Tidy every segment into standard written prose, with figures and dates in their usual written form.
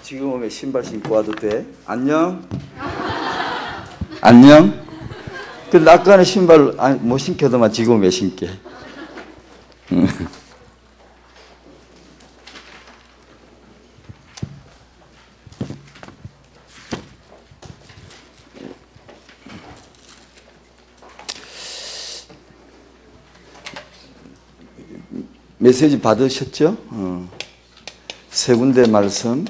지금 오면 신발 신고 와도 돼? 안녕? 안녕? 근데 아까는 신발 못 신겨도만 지금 왜 신게? 메시지 받으셨죠? 세 군데 말씀.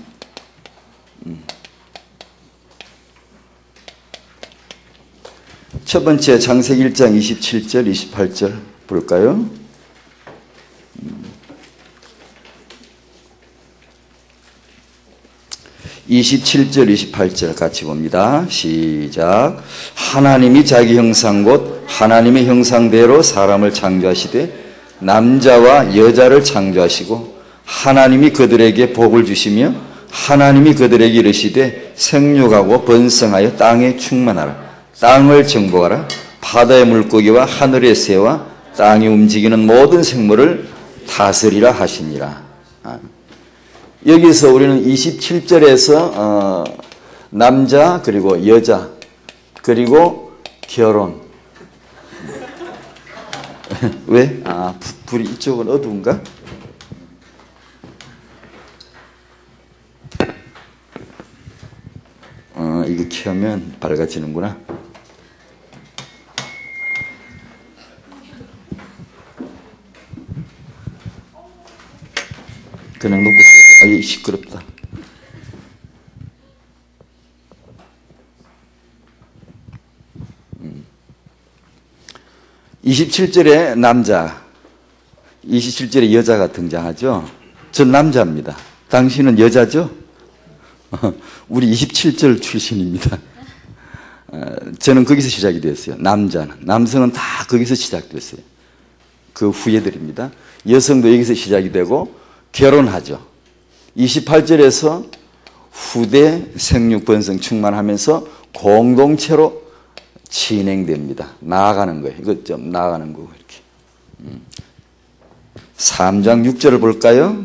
첫 번째 창세기 1장 27절, 28절 볼까요? 27절, 28절 같이 봅니다. 시작. 하나님이 자기 형상 곧 하나님의 형상대로 사람을 창조하시되 남자와 여자를 창조하시고 하나님이 그들에게 복을 주시며 하나님이 그들에게 이르시되 생육하고 번성하여 땅에 충만하라. 땅을 정복하라. 바다의 물고기와 하늘의 새와 땅이 움직이는 모든 생물을 다스리라 하시니라. 여기서 우리는 27절에서 남자 그리고 여자 그리고 결혼. 왜? 불이 이쪽은 어두운가? 이거 켜면 밝아지는구나. 그냥 놓고 이게 시끄럽다. 27절에 남자, 27절에 여자가 등장하죠. 전 남자입니다. 당신은 여자죠? 우리 27절 출신입니다. 저는 거기서 시작이 됐어요. 남성은 다 거기서 시작됐어요. 그 후예들입니다. 여성도 여기서 시작이 되고 결혼하죠. 28절에서 후대 생육 번성 충만하면서 공동체로 진행됩니다. 나아가는 거예요. 이것 좀 나아가는 거고 이렇게. 3장 6절을 볼까요?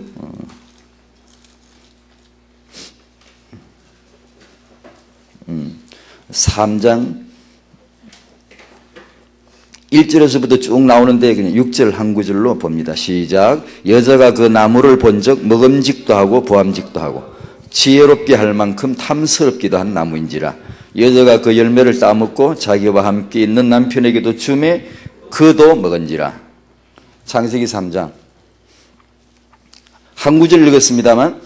3장 1절에서부터 쭉 나오는데 그냥 6절 한 구절로 봅니다. 시작. 여자가 그 나무를 본즉 먹음직도 하고 부함직도 하고 지혜롭게 할 만큼 탐스럽기도 한 나무인지라. 여자가 그 열매를 따먹고 자기와 함께 있는 남편에게도 주매 그도 먹은지라. 창세기 3장 한 구절 읽었습니다만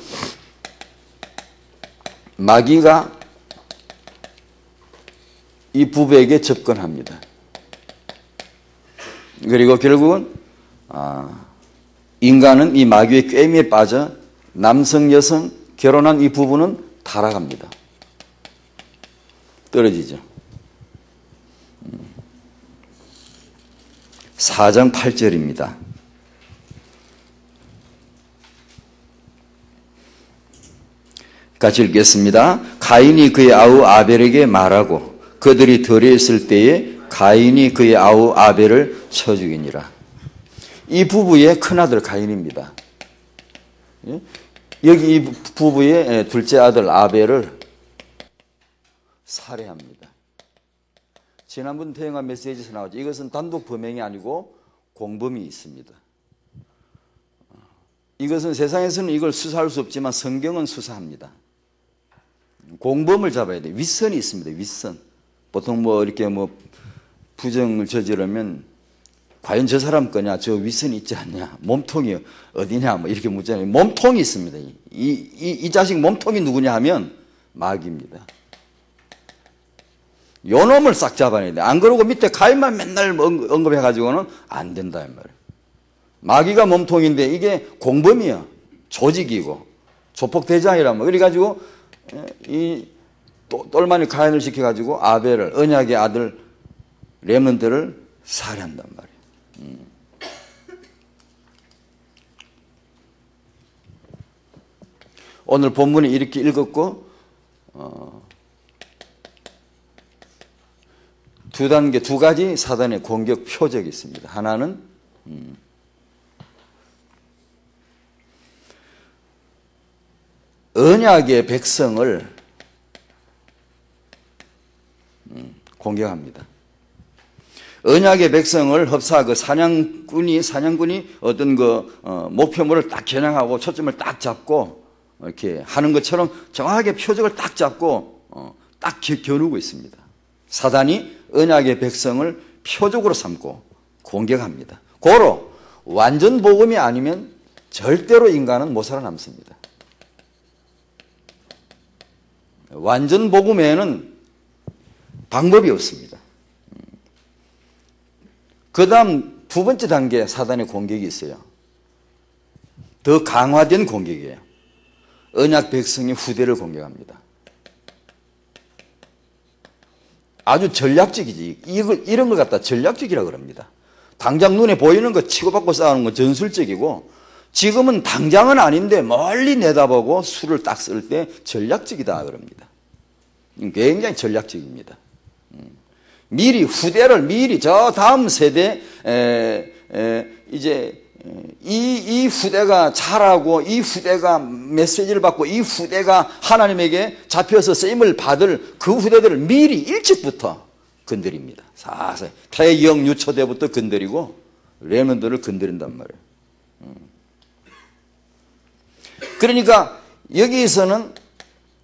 마귀가 이 부부에게 접근합니다. 그리고 결국은 인간은 이 마귀의 꾀미에 빠져 남성 여성 결혼한 이 부부는 타락합니다. 떨어지죠. 4장 8절입니다. 같이 읽겠습니다. 가인이 그의 아우 아벨에게 말하고 그들이 들에 있을 때에 가인이 그의 아우 아벨을 쳐 죽이니라. 이 부부의 큰아들 가인입니다. 여기 이 부부의 둘째 아들 아벨을 살해합니다. 지난번 태영아 메시지에서 나오죠. 이것은 단독 범행이 아니고 공범이 있습니다. 이것은 세상에서는 이걸 수사할 수 없지만 성경은 수사합니다. 공범을 잡아야 돼요. 윗선이 있습니다. 윗선. 보통 이렇게 부정을 저지르면 과연 저 사람 거냐, 저 윗선이 있지 않냐, 몸통이 어디냐, 이렇게 묻잖아요. 몸통이 있습니다. 이 자식 몸통이 누구냐 하면 마귀입니다. 요 놈을 싹 잡아내야 돼. 안 그러고 밑에 가인만 맨날 언급해가지고는 안 된다, 이 말이에요. 마귀가 몸통인데 이게 공범이야. 조직이고, 조폭대장이라면. 그래가지고, 이 똘마니 가인을 시켜가지고 아벨을, 언약의 아들 렘넌트를 살해한단 말이에요. 오늘 본문이 이렇게 읽었고 두 가지 사단의 공격 표적이 있습니다. 하나는 언약의 백성을 공격합니다. 언약의 백성을 흡사 그 사냥꾼이 어떤 목표물을 딱 겨냥하고 초점을 딱 잡고 이렇게 하는 것처럼 정확하게 표적을 딱 잡고 딱 겨누고 있습니다. 사단이 언약의 백성을 표적으로 삼고 공격합니다. 고로 완전 복음이 아니면 절대로 인간은 못 살아남습니다. 완전 복음에는 방법이 없습니다. 그 다음 두 번째 단계 사단의 공격이 있어요. 더 강화된 공격이에요. 언약 백성의 후대를 공격합니다. 아주 전략적이지. 이런 걸 갖다 전략적이라고 그럽니다. 당장 눈에 보이는 거 치고받고 싸우는 건 전술적이고, 지금은 당장은 아닌데 멀리 내다보고 수를 딱 쓸 때 전략적이다 그럽니다. 굉장히 전략적입니다. 미리 후대를 미리 저 다음 세대 이제 이 후대가 자라고 이 후대가 메시지를 받고 이 후대가 하나님에게 잡혀서 쓰임을 받을 그 후대들을 미리 일찍부터 건드립니다. 사사히 태영 유초대부터 건드리고 렘넌트를 건드린단 말이에요. 그러니까 여기에서는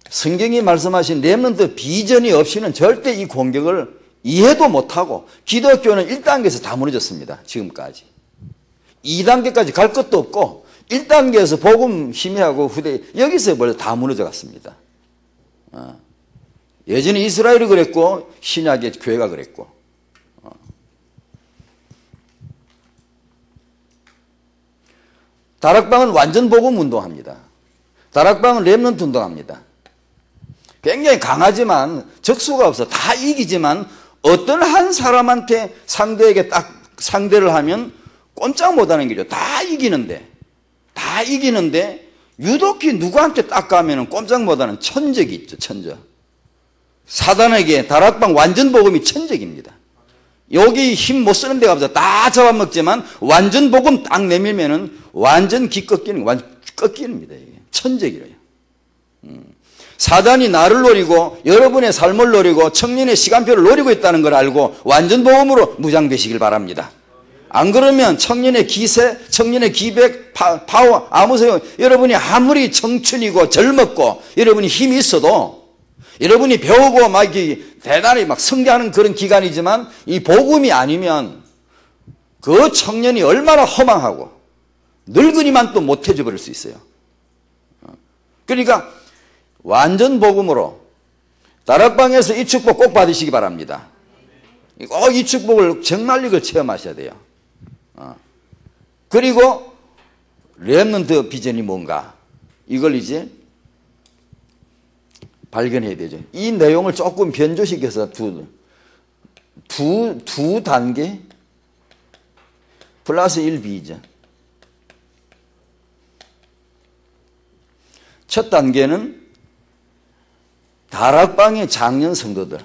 성경이 말씀하신 렘넌트 비전이 없이는 절대 이 공격을 이해도 못하고, 기독교는 1단계에서 다 무너졌습니다. 지금까지 2단계까지 갈 것도 없고 1단계에서 복음 희미하고 후대 여기서 벌써 다 무너져 갔습니다. 예전에 이스라엘이 그랬고 신약의 교회가 그랬고. 다락방은 완전 복음 운동합니다. 다락방은 렘넌트 운동합니다. 굉장히 강하지만 적수가 없어. 다 이기지만 어떤 한 사람한테 상대에게 딱 상대를 하면 꼼짝 못하는 길이죠. 다 이기는데 유독히 누구한테 딱 가면 꼼짝 못하는 천적이 있죠. 천적. 사단에게 다락방 완전 복음이 천적입니다. 여기 힘 못 쓰는 데가 없어. 다 잡아먹지만 완전 복음 딱 내밀면은 완전 꺾이는 겁니다. 이게 천적이래요. 사단이 나를 노리고 여러분의 삶을 노리고 청년의 시간표를 노리고 있다는 걸 알고 완전 복음으로 무장되시길 바랍니다. 안 그러면 청년의 기세, 청년의 기백, 파워 아무 소용. 여러분이 아무리 청춘이고 젊었고 여러분이 힘이 있어도 여러분이 배우고 막 이렇게 대단히 막 성장하는 그런 기간이지만 이 복음이 아니면 그 청년이 얼마나 허망하고 늙은이만 또 못해져 버릴 수 있어요. 그러니까 완전 복음으로 다락방에서 이 축복 꼭 받으시기 바랍니다. 꼭 이 축복을 정말 이걸 체험하셔야 돼요. 그리고 렘넌트 비전이 뭔가 이걸 이제 발견해야 되죠. 이 내용을 조금 변조시켜서 두 단계 플러스 1B죠. 첫 단계는 다락방의 장년 성도들.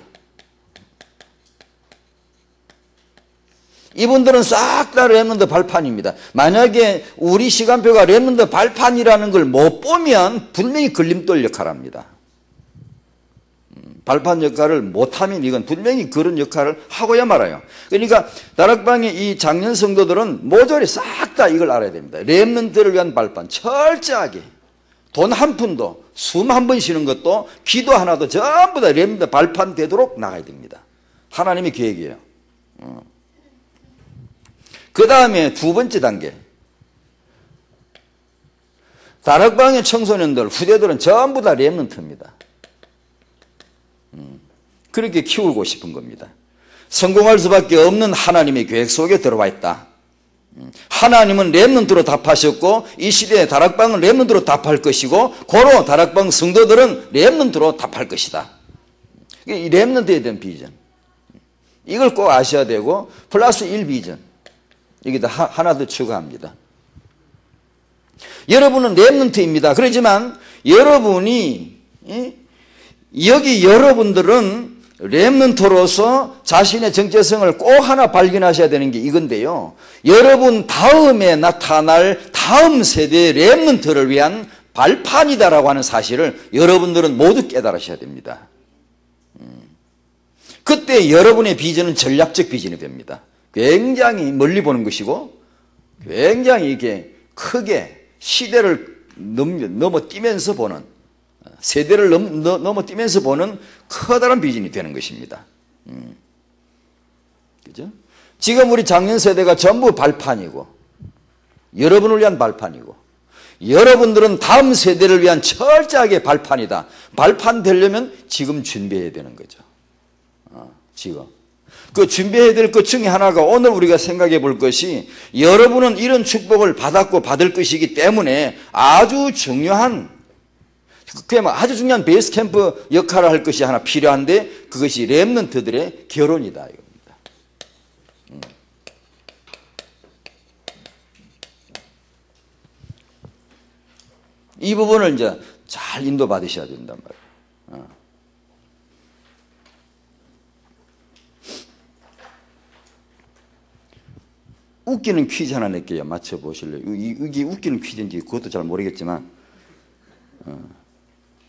이분들은 싹 다 렘넌트 발판입니다. 만약에 우리 시간표가 렘넌트 발판이라는 걸 못 보면 분명히 걸림돌 역할을 합니다. 발판 역할을 못하면 이건 분명히 그런 역할을 하고야 말아요. 그러니까 다락방의 이 장년 성도들은 모조리 싹 다 이걸 알아야 됩니다. 렘넌트를 위한 발판 철저하게 돈 한 푼도 숨 한 번 쉬는 것도 기도 하나도 전부 다 렘넌트 발판 되도록 나가야 됩니다. 하나님의 계획이에요. 그 다음에 두 번째 단계. 다락방의 청소년들, 후대들은 전부 다 렘넌트입니다. 그렇게 키우고 싶은 겁니다. 성공할 수밖에 없는 하나님의 계획 속에 들어와 있다. 하나님은 렘넌트로 답하셨고 이 시대에 다락방은 렘넌트로 답할 것이고 고로 다락방 성도들은 렘넌트로 답할 것이다. 이 렘넌트에 대한 비전. 이걸 꼭 아셔야 되고 플러스 1비전. 여기다 하나 더 추가합니다. 여러분은 렘넌트입니다. 그렇지만 여러분이 여기 여러분들은 렘넌트로서 자신의 정체성을 꼭 하나 발견하셔야 되는 게 이건데요. 여러분 다음에 나타날 다음 세대의 렘넌트를 위한 발판이다라고 하는 사실을 여러분들은 모두 깨달으셔야 됩니다. 그때 여러분의 비전은 전략적 비전이 됩니다. 굉장히 멀리 보는 것이고 굉장히 이게 크게 시대를 넘어뛰면서 보는, 세대를 넘어뛰면서 보는 커다란 비전이 되는 것입니다. 그죠? 지금 우리 장년 세대가 전부 발판이고 여러분을 위한 발판이고 여러분들은 다음 세대를 위한 철저하게 발판이다. 발판 되려면 지금 준비해야 되는 거죠. 지금. 그 준비해야 될 것 중에 하나가 오늘 우리가 생각해 볼 것이 여러분은 이런 축복을 받았고 받을 것이기 때문에 아주 중요한 베이스 캠프 역할을 할 것이 하나 필요한데 그것이 렘넌트들의 결혼이다 이겁니다. 이 부분을 이제 잘 인도받으셔야 된단 말이에요. 웃기는 퀴즈 하나 낼게요. 맞춰보실래요? 이게 웃기는 퀴즈인지 그것도 잘 모르겠지만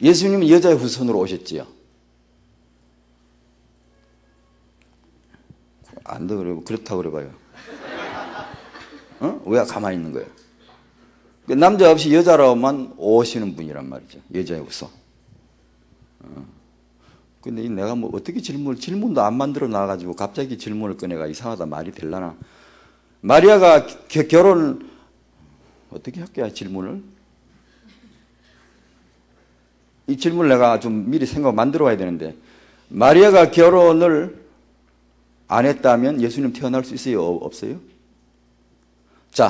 예수님은 여자의 후손으로 오셨지요. 안 돼, 그렇다고 그래봐요. 왜 가만히 있는 거예요? 남자 없이 여자로만 오시는 분이란 말이죠. 여자의 후손. 근데 내가 뭐 어떻게 질문도 안 만들어 놔가지고 갑자기 질문을 꺼내가 이상하다 말이 될라나. 마리아가 결혼 어떻게 할게요 질문을? 이 질문을 내가 좀 미리 만들어 와야 되는데 마리아가 결혼을 안 했다면 예수님 태어날 수 있어요? 없어요? 자,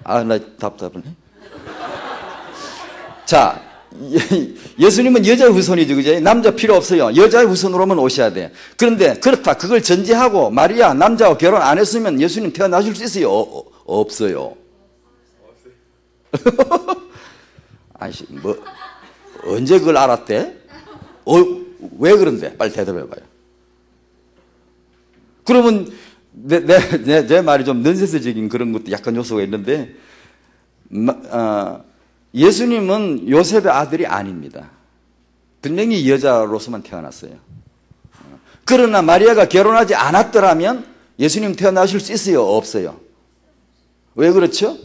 나 답답하네. 자, 예수님은 여자의 후손이죠, 그죠? 남자 필요 없어요. 여자의 후손으로만 오셔야 돼. 그런데 그렇다. 그걸 전제하고 마리아 남자와 결혼 안 했으면 예수님 태어나실 수 있어요? 없어요. 아이씨, 언제 그걸 알았대? 왜 그런데? 빨리 대답해봐요. 그러면 내 말이 좀 넌센스적인 그런 것도 약간 요소가 있는데, 예수님은 요셉의 아들이 아닙니다. 분명히 여자로서만 태어났어요. 그러나 마리아가 결혼하지 않았더라면 예수님 태어나실 수 있어요? 없어요? 왜 그렇죠?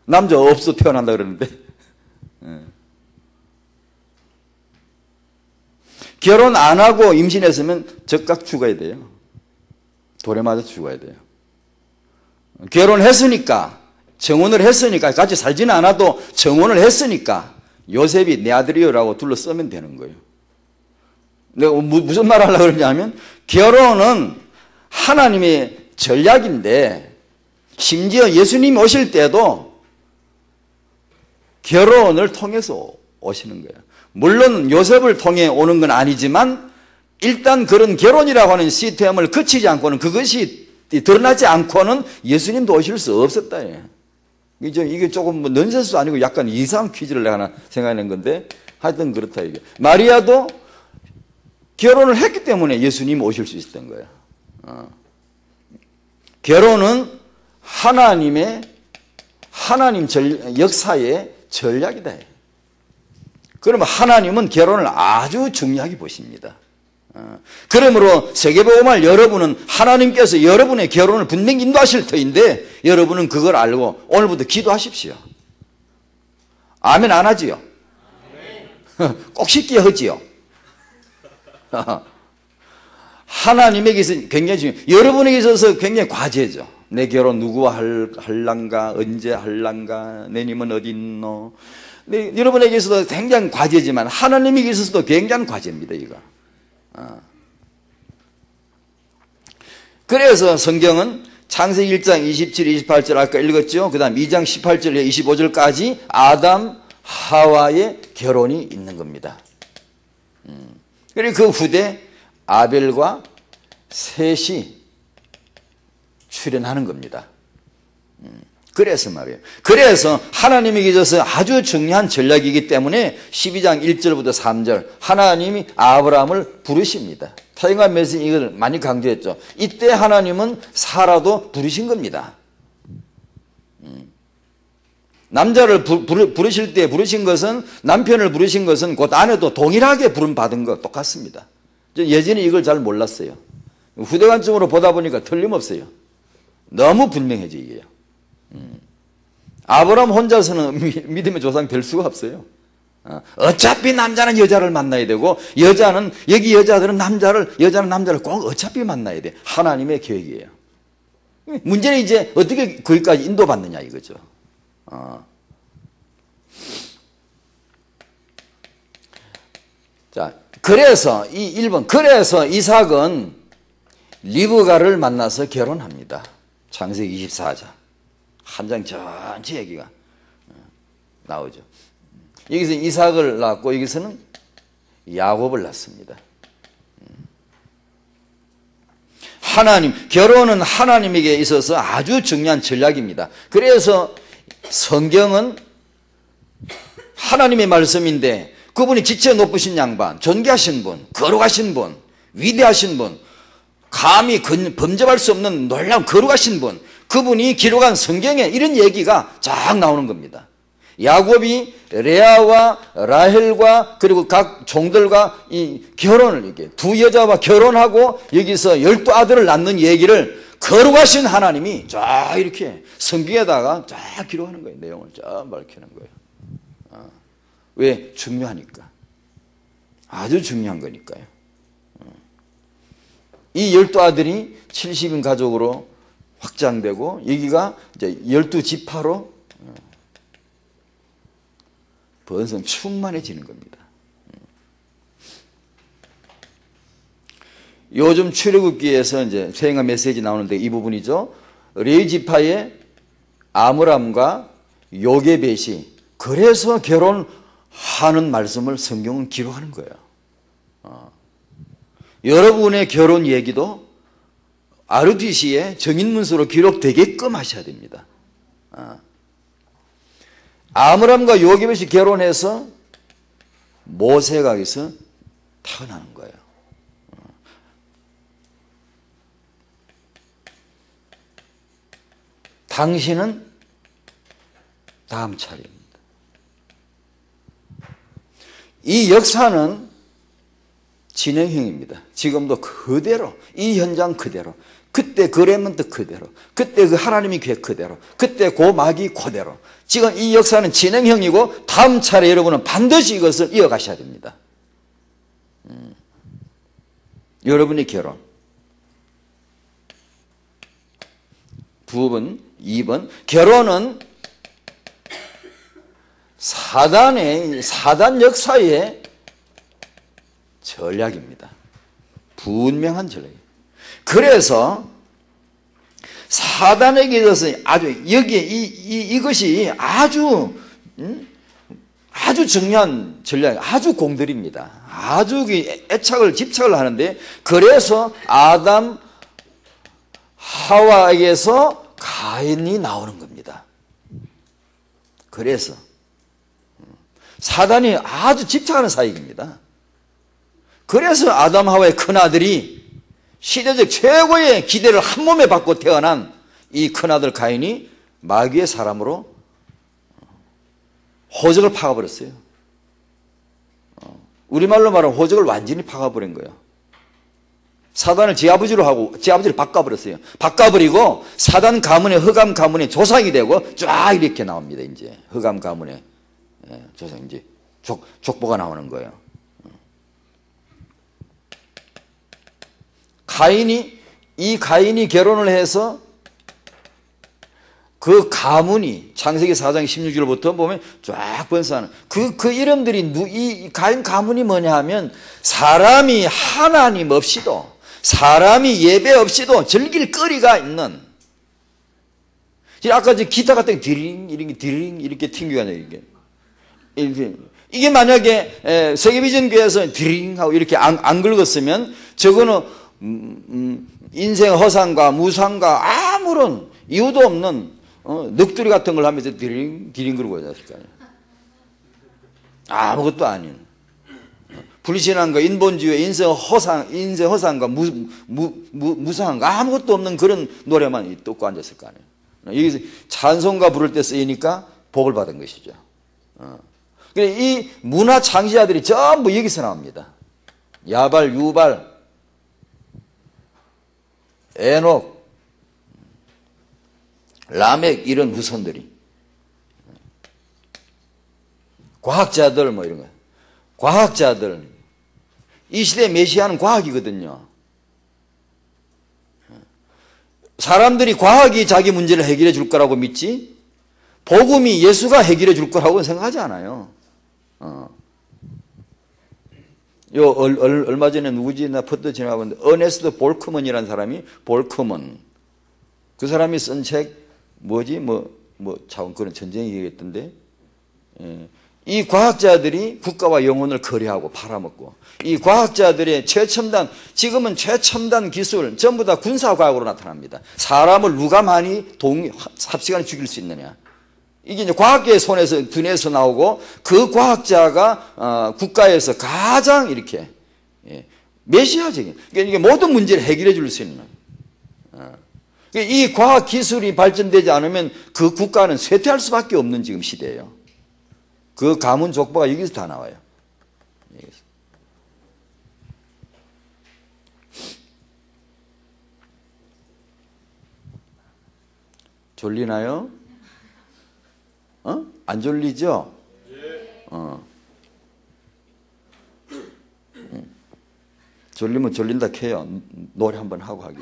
남자 없어 태어난다 그러는데. 결혼 안 하고 임신했으면 즉각 죽어야 돼요. 돌에 맞아 죽어야 돼요. 결혼했으니까, 정혼을 했으니까, 같이 살지는 않아도 정혼을 했으니까 요셉이 내 아들이요라고 둘러쓰면 되는 거예요. 내가 무슨 말 하려고 그러냐면 결혼은 하나님의 전략인데 심지어 예수님 오실 때도 결혼을 통해서 오시는 거예요. 물론 요셉을 통해 오는 건 아니지만 일단 그런 결혼이라고 하는 시스템을 거치지 않고는 그것이 드러나지 않고는 예수님도 오실 수 없었다. 이게 조금 넌센스 아니고 약간 이상한 퀴즈를 내가 하나 생각하는 건데 하여튼 그렇다 이게. 마리아도 결혼을 했기 때문에 예수님 오실 수 있었던 거예요. 결혼은 하나님 역사의 전략이다. 그러면 하나님은 결혼을 아주 중요하게 보십니다. 그러므로 세계복음을 여러분은 하나님께서 여러분의 결혼을 분명히 인도하실 터인데 여러분은 그걸 알고 오늘부터 기도하십시오. 아멘 안 하지요? 꼭 쉽게 하지요? 하나님에게 있어서 굉장히 중요해요. 여러분에게 있어서 굉장히 과제죠. 내 결혼 누구와 할란가, 언제 할란가, 내 님은 어디 있노. 네, 여러분에게 있어서 굉장히 과제지만 하나님에게 있어서도 굉장한 과제입니다. 이거. 그래서 성경은 창세기 1장 27, 28절 아까 읽었죠. 그 다음 2장 18절, 25절까지 아담, 하와의 결혼이 있는 겁니다. 그리고 그 후대 아벨과 셋이 출현하는 겁니다. 그래서 말이에요. 그래서 하나님에게 있어서 아주 중요한 전략이기 때문에 12장 1절부터 3절 하나님이 아브라함을 부르십니다. 타인과 메시지 이걸 많이 강조했죠. 이때 하나님은 사라도 부르신 겁니다. 남자를 부르실 때 부르신 것은, 남편을 부르신 것은 곧 아내도 동일하게 부름받은 것 똑같습니다. 예전에 이걸 잘 몰랐어요. 후대관점으로 보다 보니까 틀림없어요. 너무 분명해져 이게요. 아브라함 혼자서는 믿음의 조상 될 수가 없어요. 어차피 남자는 여자를 만나야 되고, 여기 여자들은 여자는 남자를 꼭 어차피 만나야 돼. 하나님의 계획이에요. 문제는 이제 어떻게 거기까지 인도받느냐 이거죠. 자, 그래서 1번, 그래서 이삭은 리브가를 만나서 결혼합니다. 창세기 24장. 한 장 전체 얘기가 나오죠. 여기서 이삭을 낳고 여기서는 야곱을 낳습니다. 결혼은 하나님에게 있어서 아주 중요한 전략입니다. 그래서 성경은 하나님의 말씀인데, 그분이 지체 높으신 양반, 존귀하신 분, 거룩하신 분, 위대하신 분, 감히 범접할 수 없는 놀라운 거룩하신 분, 그분이 기록한 성경에 이런 얘기가 쫙 나오는 겁니다. 야곱이 레아와 라헬과 그리고 각 종들과 이 결혼을, 이렇게 두 여자와 결혼하고 여기서 12아들을 낳는 얘기를 거룩하신 하나님이 쫙 이렇게 성경에다가 쫙 기록하는 거예요. 내용을 쫙 밝히는 거예요. 왜? 중요하니까. 아주 중요한 거니까요. 이 12아들이 70인 가족으로 확장되고, 여기가 이제 12지파로 번성 충만해지는 겁니다. 요즘 출애굽기에서 이제 세행하 메시지 나오는데 이 부분이죠. 레위 지파의 아므람과 요게벳이 그래서 결혼하는 말씀을 성경은 기록하는 거예요. 여러분의 결혼 얘기도 ROTC에 정인문서로 기록되게끔 하셔야 됩니다. 아므람과 요게벳이 결혼해서 모세가 여기서 태어나는 거예요. 당신은 다음 차례입니다. 이 역사는 진행형입니다. 지금도 그대로, 이 현장 그대로, 그때 그 렘넌트 그대로, 그때 그 하나님의 계획 그대로, 그때 그 마귀 그대로. 지금 이 역사는 진행형이고 다음 차례 여러분은 반드시 이것을 이어가셔야 됩니다. 여러분의 결혼. 2번 결혼은 사단 역사의 전략입니다. 분명한 전략이에요. 그래서 사단에게 있어서 아주 여기에 이것이 아주 중요한 전략, 아주 공들입니다. 아주 집착을 하는데, 그래서 아담 하와에게서 가인이 나오는 겁니다. 그래서 사단이 아주 집착하는 사역입니다. 그래서 아담 하와의 큰아들이 시대적 최고의 기대를 한 몸에 받고 태어난 이 큰아들 가인이 마귀의 사람으로 호적을 파가버렸어요. 우리말로 말하면 호적을 완전히 파가버린 거예요. 사단을 제 아버지로 하고 제 아버지를 바꿔버렸어요. 바꿔버리고 사단 가문의 흑암 가문의 조상이 되고 쫙 이렇게 나옵니다. 이제 흑암 가문의 조상, 이제 족보가 나오는 거예요. 가인이 결혼을 해서 그 가문이 창세기 4장 16절부터 보면 쫙 번성하는 그 이름들이 이 가인 가문이 뭐냐 하면, 사람이 하나님 없이도, 사람이 예배 없이도 즐길 거리가 있는, 아까 저 기타 같은 디링 이렇게 튕기가 이게 만약에 세계비전교회에서 디링하고 이렇게 안 긁었으면 저거는 인생 허상과 무상과 아무런 이유도 없는 넋두리 같은 걸 하면서 디링 그러고 있었을 거 아니에요. 아무것도 아닌 불신앙과 인본주의, 인생 허상과 무상과 아무것도 없는 그런 노래만 듣고 앉았을 거 아니에요. 여기서 찬송가 부를 때 쓰이니까 복을 받은 것이죠. 이 문화 창시자들이 전부 여기서 나옵니다. 야발, 유발, 에녹, 라멕 이런 후손들이, 과학자들 뭐 이런 거, 과학자들, 이 시대 메시아는 과학이거든요. 사람들이 과학이 자기 문제를 해결해 줄 거라고 믿지 복음이 예수가 해결해 줄 거라고 생각하지 않아요. 얼마 전에 누구지? 나 퍼뜩 지나가봤는데 어네스트 볼크먼이라는 사람이 볼크먼 그 사람이 쓴 책 뭐지? 참 그런 전쟁 얘기했던데 이 과학자들이 국가와 영혼을 거래하고 팔아먹고 이 과학자들의 최첨단 지금은 최첨단 기술 전부 다 군사과학으로 나타납니다. 사람을 누가 많이 삽시간에 죽일 수 있느냐 이게 이제 과학계의 손에서 dun에서 나오고 그 과학자가 국가에서 가장 이렇게 메시아적인 그러니까 모든 문제를 해결해 줄 수 있는 이 과학 기술이 발전되지 않으면 그 국가는 쇠퇴할 수밖에 없는 지금 시대예요. 그 가문 족보가 여기서 다 나와요. 여기서. 졸리나요? 안 졸리죠? 졸리면 졸린다 캐요. 노래 한번 하고 하기.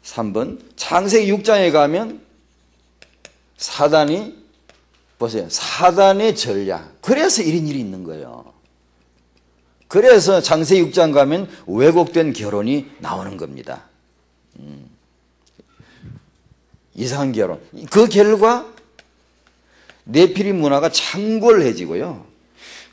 3번 창세기 6장에 가면 사단이 보세요. 사단의 전략. 그래서 이런 일이 있는 거예요. 그래서 창세기 6장 가면 왜곡된 결혼이 나오는 겁니다. 이상한 결혼. 그 결과 네피림 문화가 창궐해지고요.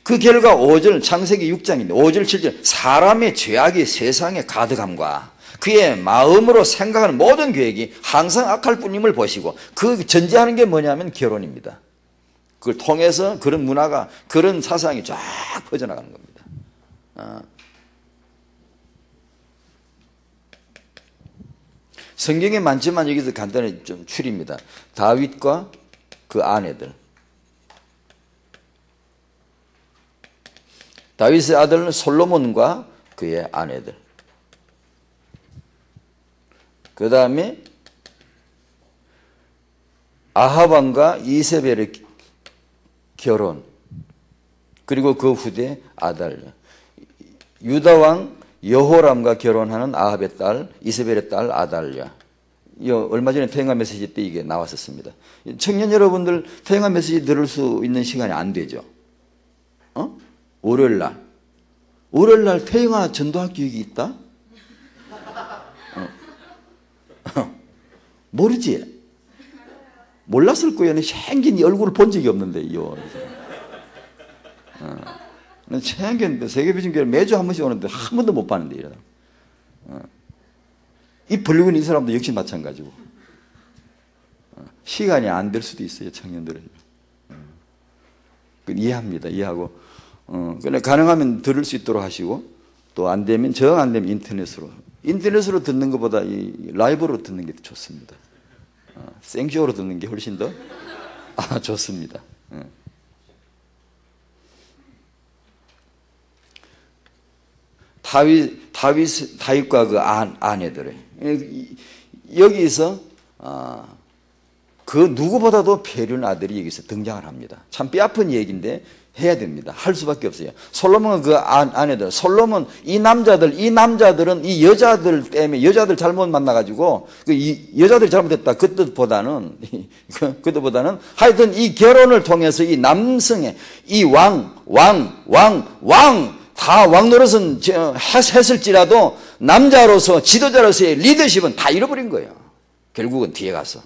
그 결과 5절 창세기 6장인데 5절 7절 사람의 죄악이 세상에 가득함과 그의 마음으로 생각하는 모든 계획이 항상 악할 뿐임을 보시고 그 전제하는 게 뭐냐면 결혼입니다. 그걸 통해서 그런 문화가 그런 사상이 쫙 퍼져나가는 겁니다. 성경에 많지만 여기서 간단히 좀 추리입니다. 다윗과 그 아내들. 다윗의 아들은 솔로몬과 그의 아내들. 그 다음에 아합 왕과 이세벨의 결혼, 그리고 그 후대 아달랴. 유다 왕 여호람과 결혼하는 아합의 딸, 이세벨의 딸 아달랴. 얼마 전에 태영아 메시지 때 이게 나왔었습니다. 청년 여러분들 태영아 메시지 들을 수 있는 시간이 안 되죠. 월요일날. 월요일날 태영아 전도학 교육이 있다? 모르지? 몰랐을 거예요. 생긴 얼굴을 본 적이 없는데, 생긴 세계비전교회 매주 한 번씩 오는데 한 번도 못 봤는데, 이러다. 이 벌리고 있는 이 사람도 역시 마찬가지고. 시간이 안 될 수도 있어요, 청년들은. 이해합니다, 이해하고. 근데 가능하면 들을 수 있도록 하시고, 또 안 되면, 정 안 되면 인터넷으로 듣는 것보다 이 라이브로 듣는 게 좋습니다. 생쇼로 듣는 게 훨씬 더 좋습니다. 다윗과 그 아내들의 여기서 그 누구보다도 폐륜 아들이 여기서 등장을 합니다. 참 뼈아픈 얘기인데 해야 됩니다. 할 수밖에 없어요. 솔로몬은 그 아내들, 솔로몬 이 남자들은 이 여자들 때문에 여자들 잘못 만나가지고 이 여자들이 잘못했다. 그 뜻보다는 하여튼 이 결혼을 통해서 이 남성의 이 다 왕 노릇은 했을지라도 남자로서 지도자로서의 리더십은 다 잃어버린 거예요. 결국은 뒤에 가서.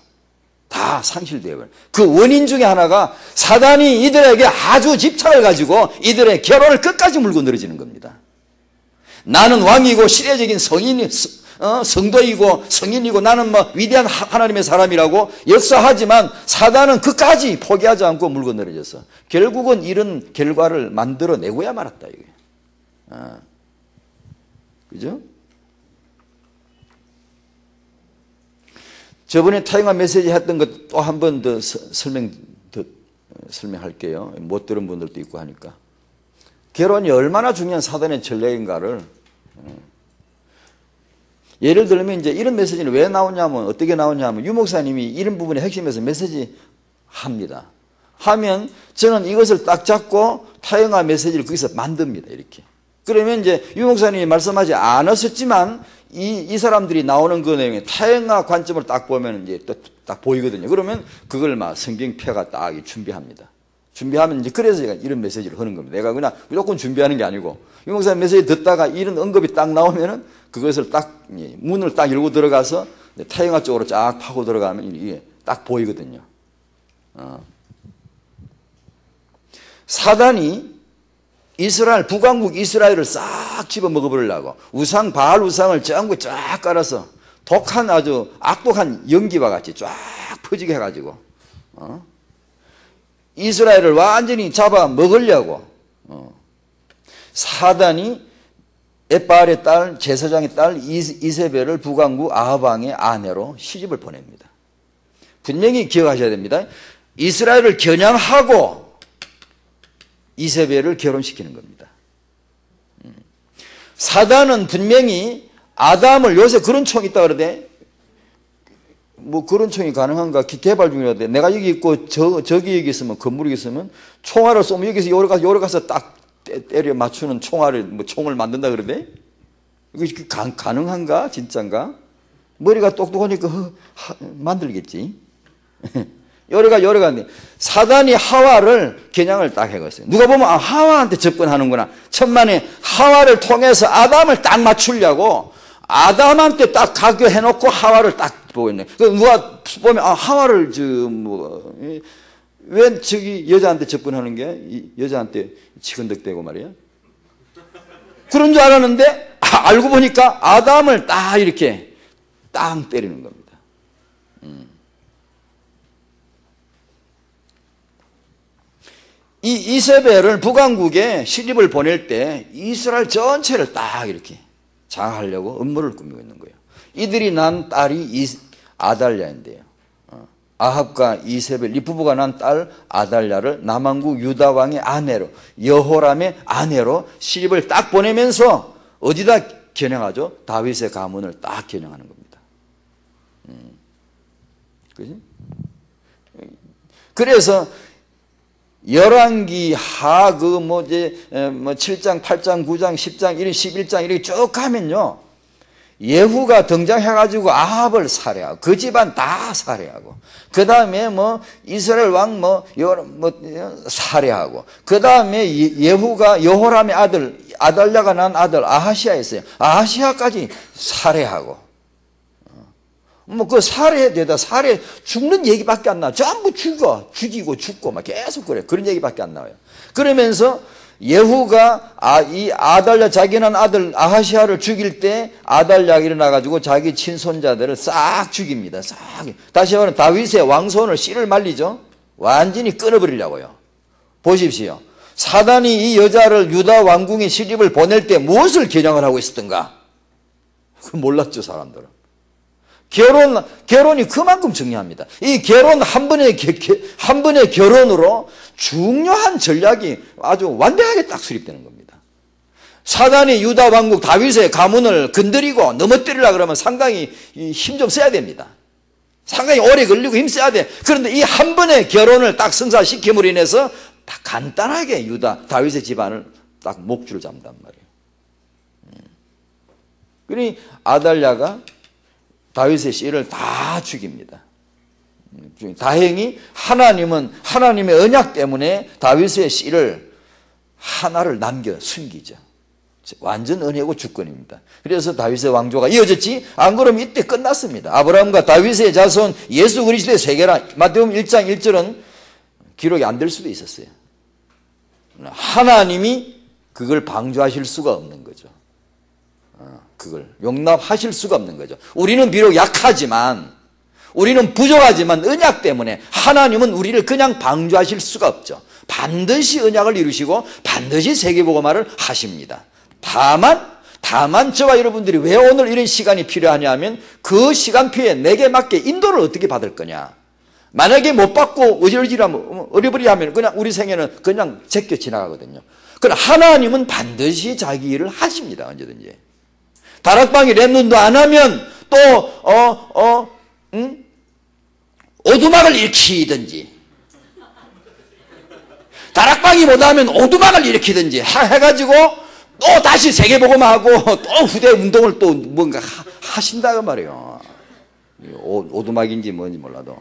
다 상실되어버려요. 그 원인 중에 하나가 사단이 이들에게 아주 집착을 가지고 이들의 결혼을 끝까지 물고 늘어지는 겁니다. 나는 왕이고 시대적인 성도이고 성인이고 나는 위대한 하나님의 사람이라고 역사하지만 사단은 끝까지 포기하지 않고 물고 늘어져서 결국은 이런 결과를 만들어내고야 말았다. 이게. 그죠? 저번에 타영아 메시지 했던 것 또 한 번 더 설명할게요. 못 들은 분들도 있고 하니까. 결혼이 얼마나 중요한 사단의 전략인가를, 예를 들면 이제 이런 메시지는 왜 나오냐면, 어떻게 나오냐면, 유 목사님이 이런 부분의 핵심에서 메시지 합니다. 하면 저는 이것을 딱 잡고 타영아 메시지를 거기서 만듭니다. 이렇게. 그러면 이제 유 목사님이 말씀하지 않았었지만 이 사람들이 나오는 그 내용에 타영아 관점을 딱 보면 이제 또 딱 보이거든요. 그러면 그걸 막 성경표가 딱 준비합니다. 준비하면 이제 그래서 제가 이런 메시지를 하는 겁니다. 내가 그냥 무조건 준비하는 게 아니고 유 목사님 메시지 듣다가 이런 언급이 딱 나오면은 그것을 딱 문을 딱 열고 들어가서 타영아 쪽으로 쫙 파고 들어가면 이게 딱 보이거든요. 사단이 이스라엘, 북왕국 이스라엘을 싹 집어 먹어버리려고 우상, 바알 우상을 전부 쫙 깔아서 독한 아주 악독한 연기와 같이 쫙 퍼지게 해가지고 이스라엘을 완전히 잡아 먹으려고 사단이 엣바알의 딸, 제사장의 딸 이세벨을 북왕국 아합 왕의 아내로 시집을 보냅니다. 분명히 기억하셔야 됩니다. 이스라엘을 겨냥하고 이세벨을 결혼시키는 겁니다. 사단은 분명히 아담을, 요새 그런 총이 있다 그러대. 뭐 그런 총이 가능한가 개발 중이라대. 내가 여기 있고 저기 여기 있으면, 건물이 있으면 총알을 쏘면 여기서 요래 가서 딱 때려 맞추는 총을 만든다 그러대. 이게 가능한가 진짠가? 머리가 똑똑하니까 만들겠지. 요래가 사단이 하와를 겨냥을 딱 해갔어요. 누가 보면 하와한테 접근하는구나. 천만에 하와를 통해서 아담을 딱 맞추려고 아담한테 딱 가교해놓고 하와를 딱 보고 있네. 누가 보면 하와를 왜 저기 여자한테 접근하는 게 여자한테 치근덕대고 말이야. 그런 줄 알았는데 알고 보니까 아담을 딱 이렇게 땅 때리는 겁니다. 이 이세벨을 북왕국에 시집을 보낼 때 이스라엘 전체를 딱 이렇게 장악하려고 음모를 꾸미고 있는 거예요. 이들이 난 딸이 아달랴인데요. 아합과 이세벨 이 부부가 난 딸 아달랴를 남왕국 유다 왕의 아내로, 여호람의 아내로 시집을 딱 보내면서 어디다 겨냥하죠? 다윗의 가문을 딱 겨냥하는 겁니다. 그지? 그래서 열왕기 하 7장, 8장, 9장, 10장, 11장 이렇게 쭉 가면요. 예후가 등장해가지고 아합을 살해하고 그 집안 다 살해하고 그 다음에 이스라엘 왕 살해하고 그 다음에 예후가 여호람의 아들 아달랴가 난 아들 아하시아 있어요. 아하시아까지 살해하고 살해되다 죽는 얘기밖에 안 나와. 전부 죽이고 막 계속 그래. 그런 얘기밖에 안 나와요. 그러면서 예후가 이 아달랴 자기 난 아들 아하시아를 죽일 때 아달랴가 일어나가지고 자기 친손자들을 싹 죽입니다. 싹. 다시 말하면 다윗의 왕손을 씨를 말리죠. 완전히 끊어버리려고요. 보십시오. 사단이 이 여자를 유다 왕궁에 시집을 보낼 때 무엇을 겨냥을 하고 있었던가? 몰랐죠, 사람들은. 결혼이 그만큼 중요합니다. 이 결혼 한 번의 결혼으로 중요한 전략이 아주 완벽하게 딱 수립되는 겁니다. 사단이 유다 왕국 다윗의 가문을 건드리고 넘어뜨리려고 그러면 상당히 힘 좀 써야 됩니다. 상당히 오래 걸리고 힘 써야 돼. 그런데 이 한 번의 결혼을 딱 성사시킴으로 인해서 딱 간단하게 다윗의 집안을 딱 목줄을 잡는단 말이에요. 그러니 아달랴가 다윗의 씨를 다 죽입니다. 다행히 하나님의 언약 때문에 다윗의 씨를 하나를 남겨 숨기죠. 완전 은혜고 주권입니다. 그래서 다윗의 왕조가 이어졌지. 안 그러면 이때 끝났습니다. 아브라함과 다윗의 자손 예수 그리스도의 세계라. 마태복음 1장 1절은 기록이 안 될 수도 있었어요. 하나님이 그걸 방조하실 수가 없는 거죠. 그걸 용납하실 수가 없는 거죠. 우리는 비록 약하지만, 우리는 부족하지만 언약 때문에 하나님은 우리를 그냥 방조하실 수가 없죠. 반드시 언약을 이루시고 반드시 세계복음화를 하십니다. 다만 다만 저와 여러분들이 왜 오늘 이런 시간이 필요하냐 하면 그 시간표에 내게 맞게 인도를 어떻게 받을 거냐. 만약에 못 받고 어리버리하면 그냥 우리 생애는 그냥 제껴 지나가거든요. 그러나 하나님은 반드시 자기 일을 하십니다. 언제든지. 다락방이 랩런도 안 하면 또 오두막을 일으키든지, 다락방이 못하면 오두막을 일으키든지 해가지고 또 다시 세계복음하고 또 후대 운동을 또 뭔가 하신다고 말이에요. 오두막인지 뭔지 몰라도.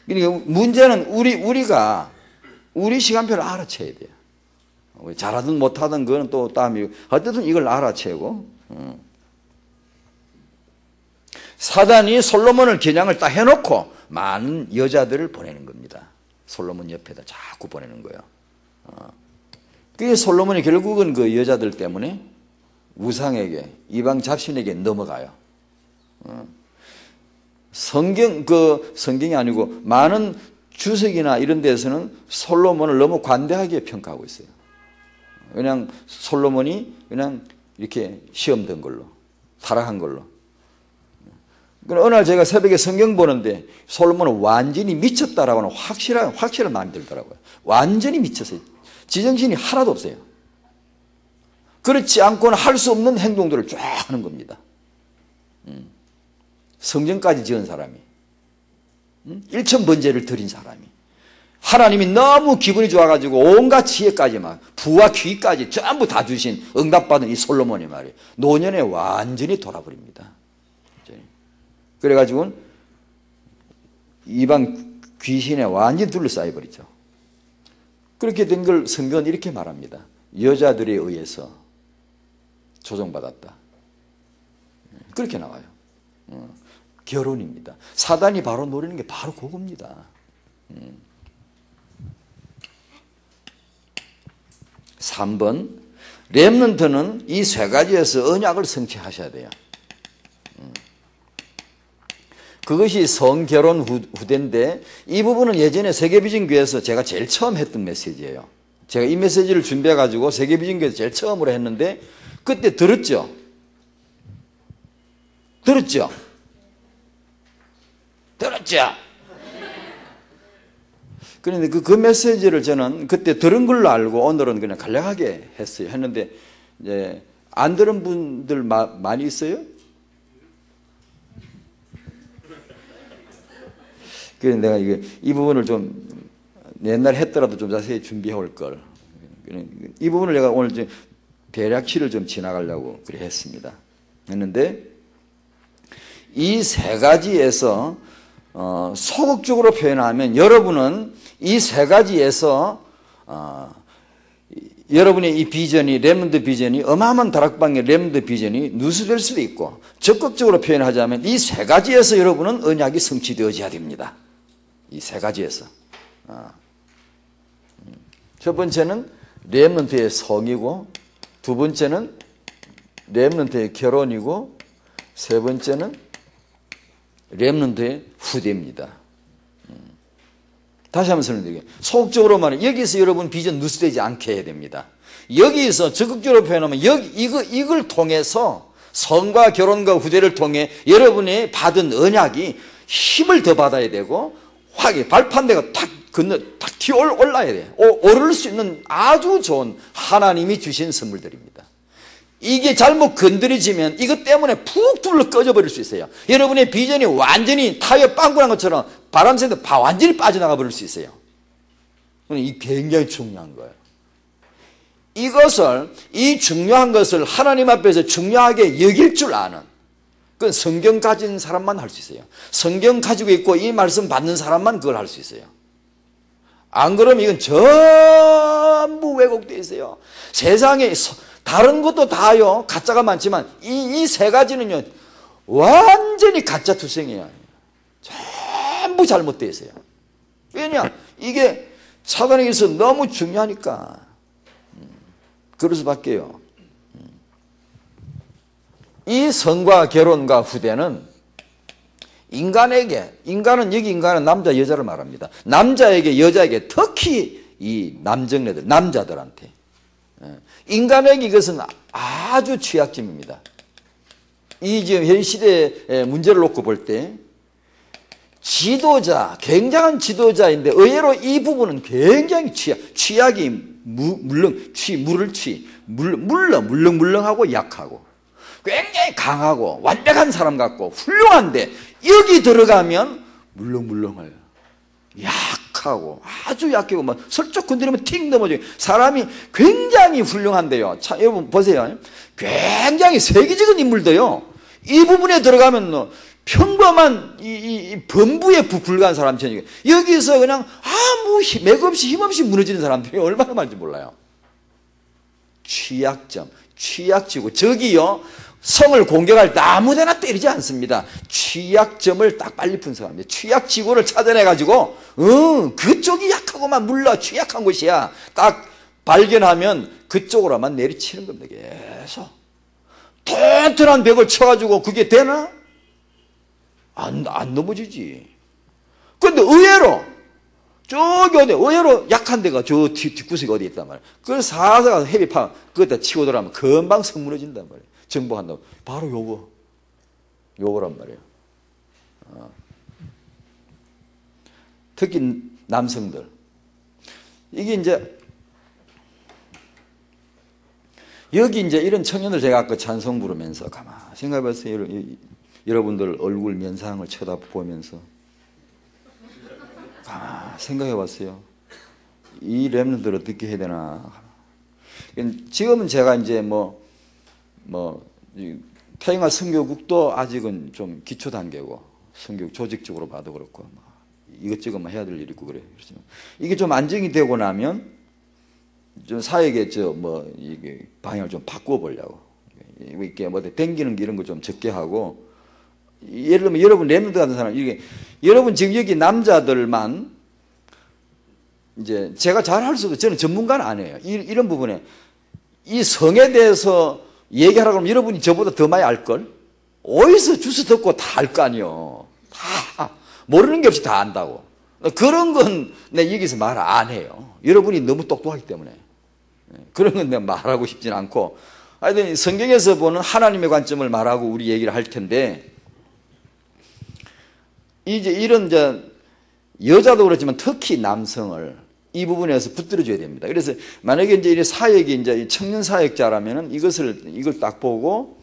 그러니까 문제는 우리가 우리 시간표를 알아채야 돼요. 잘하든 못하든 그건 또 땀이고, 어쨌든 이걸 알아채고. 사단이 솔로몬을 겨냥을 딱 해놓고 많은 여자들을 보내는 겁니다. 솔로몬 옆에다 자꾸 보내는 거예요. 그게 솔로몬이 결국은 그 여자들 때문에 우상에게, 이방 잡신에게 넘어가요. 성경이 아니고 많은 주석이나 이런 데서는 솔로몬을 너무 관대하게 평가하고 있어요. 그냥 솔로몬이 그냥 이렇게 시험 든 걸로, 타락한 걸로. 어느 날 제가 새벽에 성경 보는데 솔로몬은 완전히 미쳤다라고 하는 확실한 마음이 들더라고요. 완전히 미쳤어요. 지정신이 하나도 없어요. 그렇지 않고는 할 수 없는 행동들을 쫙 하는 겁니다. 성전까지 지은 사람이, 일천번제를 드린 사람이, 하나님이 너무 기분이 좋아가지고 온갖 지혜까지 막 부와 귀까지 전부 다 주신 응답받은 이 솔로몬이 말이에요. 노년에 완전히 돌아버립니다. 그래가지고 이방 귀신에 완전히 둘러싸여버리죠. 그렇게 된 걸 성경은 이렇게 말합니다. 여자들에 의해서 조종받았다. 그렇게 나와요. 결혼입니다. 사단이 바로 노리는 게 바로 그겁니다. 3번, 렘넌트는 이 세 가지에서 언약을 성취하셔야 돼요. 그것이 성결혼 후대인데, 이 부분은 예전에 세계비전교회에서 제가 제일 처음 했던 메시지예요. 제가 이 메시지를 준비해가지고 세계비전교회에서 제일 처음으로 했는데, 그때 들었죠? 그런데 그 메시지를 저는 그때 들은 걸로 알고 오늘은 그냥 간략하게 했는데, 이제 안 들은 분들 많이 있어요? 그래서 내가 이 부분을 좀 옛날에 했더라도 좀 자세히 준비해 올 걸. 이 부분을 내가 오늘 좀 대략치를 좀 지나가려고 그래 했습니다. 했는데 이 세 가지에서 소극적으로 표현하면 여러분은 이 세 가지에서 여러분의 이 비전이, 렘넌트 비전이, 어마어마한 다락방의 렘넌트 비전이 누수될 수도 있고, 적극적으로 표현하자면 이 세 가지에서 여러분은 언약이 성취되어져야 됩니다. 이 세 가지에서. 첫 번째는 렘넌트의 성이고, 두 번째는 렘넌트의 결혼이고, 세 번째는 렘넌트의 후대입니다. 다시 한번 설명드릴게요. 소극적으로 말하면 여기서 여러분 비전 누수되지 않게 해야 됩니다. 여기서 적극적으로 표현하면 이걸 통해서 성과 결혼과 후대를 통해 여러분이 받은 언약이 힘을 더 받아야 되고, 확이 발판대가 탁 튀어 올라야 돼요. 오를 수 있는 아주 좋은 하나님이 주신 선물들입니다. 이게 잘못 건드려지면 이것 때문에 푹 둘러 꺼져버릴 수 있어요. 여러분의 비전이 완전히 타이어 빵꾸난 것처럼 바람 쐬도 완전히 빠져나가 버릴 수 있어요. 이게 굉장히 중요한 거예요. 이 중요한 것을 하나님 앞에서 중요하게 여길 줄 아는, 그건 성경 가진 사람만 할 수 있어요. 성경 가지고 있고 이 말씀 받는 사람만 그걸 할 수 있어요. 안 그러면 이건 전부 왜곡되어 있어요. 세상에 다른 것도 다요, 가짜가 많지만 이 세 가지는요 완전히 가짜 투성이에요. 전부 잘못되어 있어요. 왜냐? 이게 사단에게서 너무 중요하니까. 그럴 수밖에요. 이 성과 결혼과 후대는 인간은 남자 여자를 말합니다. 남자에게 여자에게 특히 이 남정네들 남자들한테 인간에게 이것은 아주 취약점입니다. 이 지금 현 시대의 문제를 놓고 볼 때 지도자, 굉장한 지도자인데 의외로 이 부분은 굉장히 취약이 물렁물렁하고 약하고 굉장히 강하고 완벽한 사람 같고 훌륭한데 여기 들어가면 물렁물렁해요. 약하고 아주 약하고 뭐 슬쩍 건드리면 틱 넘어져요. 사람이 굉장히 훌륭한데요. 참 여러분 보세요. 굉장히 세계적인 인물도요. 이 부분에 들어가면 평범한 이 범부에 불과한 사람처럼 여기서 그냥 아무 맥없이 힘없이 무너지는 사람들이 얼마나 많은지 몰라요. 취약점, 취약지고 저기요 성을 공격할 때 아무데나 때리지 않습니다. 취약점을 딱 빨리 분석합니다. 취약지구를 찾아내가지고 그쪽이 약하고만 물러 취약한 곳이야 딱 발견하면 그쪽으로만 내리치는 겁니다. 계속 튼튼한 벽을 쳐가지고 그게 되나? 안 넘어지지. 그런데 의외로 저기 어디 의외로 약한 데가 저 뒷구석에 어디 있단 말이야. 그걸 사사가 헤비파 그거다 치고 들어가면 금방 성 무너진단 말이야. 정복한다고. 바로 요거란 말이에요. 특히 남성들. 이게 이제 여기 이제 이런 청년들 제가 아까 찬송 부르면서 가만 생각해봤어요. 여러분들 얼굴 면상을 쳐다보면서 가만 생각해봤어요. 이 렘넌트를 어떻게 해야 되나. 지금은 제가 이제 태영아 선교국도 아직은 좀 기초 단계고 선교국 조직적으로 봐도 그렇고 이것저것 해야 될 일이 있고 그래요. 그렇지만 이게 좀 안정이 되고 나면 좀 사역의 이게 방향을 좀 바꾸어 보려고 이렇게 댕기는 게 이런 거 좀 적게 하고 예를 들면 여러분 렘넌트 같은 사람 이게 여러분 지금 여기 남자들만 이제 제가 잘 할 수도 저는 전문가는 아니에요. 이런 부분에 이 성에 대해서 얘기하라고 하면 여러분이 저보다 더 많이 알걸? 어디서 주워 듣고 다 알 거 아니에요. 다 모르는 게 없이 다 안다고. 그런 건 내가 여기서 말 안 해요. 여러분이 너무 똑똑하기 때문에. 그런 건 내가 말하고 싶진 않고 하여튼 성경에서 보는 하나님의 관점을 말하고 우리 얘기를 할 텐데 이제 이런 여자도 그렇지만 특히 남성을 이 부분에서 붙들어줘야 됩니다. 그래서 만약에 이제 이 사역이 이제 청년 사역자라면은 이걸 딱 보고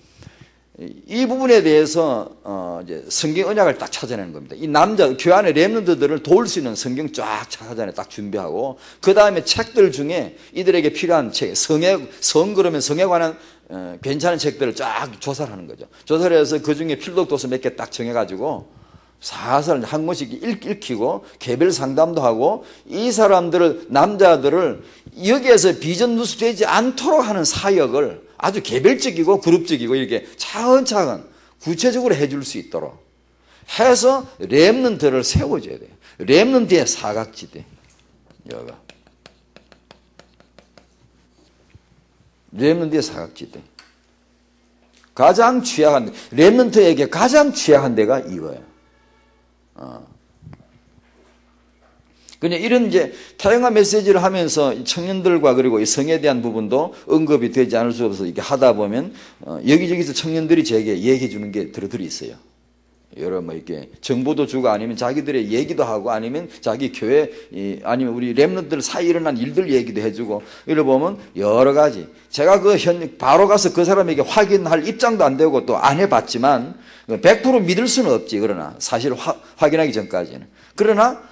이 부분에 대해서 이제 성경 언약을 딱 찾아내는 겁니다. 이 남자 교회 안에 렘넌트들을 도울 수 있는 성경 쫙 찾아내 딱 준비하고 그 다음에 책들 중에 이들에게 필요한 책, 그러면 성에 관한 괜찮은 책들을 쫙 조사를 하는 거죠. 조사를 해서 그 중에 필독도서 몇 개 딱 정해가지고 사설 한 권씩 읽히고 개별 상담도 하고 이 사람들을 남자들을 여기에서 비전 누수되지 않도록 하는 사역을 아주 개별적이고 그룹적이고 이렇게 차근차근 구체적으로 해줄 수 있도록 해서 렘넌트를 세워줘야 돼요. 렘넌트의 사각지대 여가 렘넌트의 사각지대 가장 취약한 렘넌트에게 가장 취약한 데가 이거예요. 그냥 이런 이제 타영화 메시지를 하면서 청년들과 그리고 이 성에 대한 부분도 언급이 되지 않을 수 없어서 이렇게 하다 보면 여기저기서 청년들이 제게 얘기해 주는 게 들어들이 있어요. 여러 이렇게 정보도 주고 아니면 자기들의 얘기도 하고 아니면 자기 교회 아니면 우리 렘넌트들 사이 일어난 일들 얘기도 해주고 이러 보면 여러 가지 제가 바로 가서 그 사람에게 확인할 입장도 안 되고 또 안 해봤지만 100% 믿을 수는 없지. 그러나 사실 확인하기 전까지는 그러나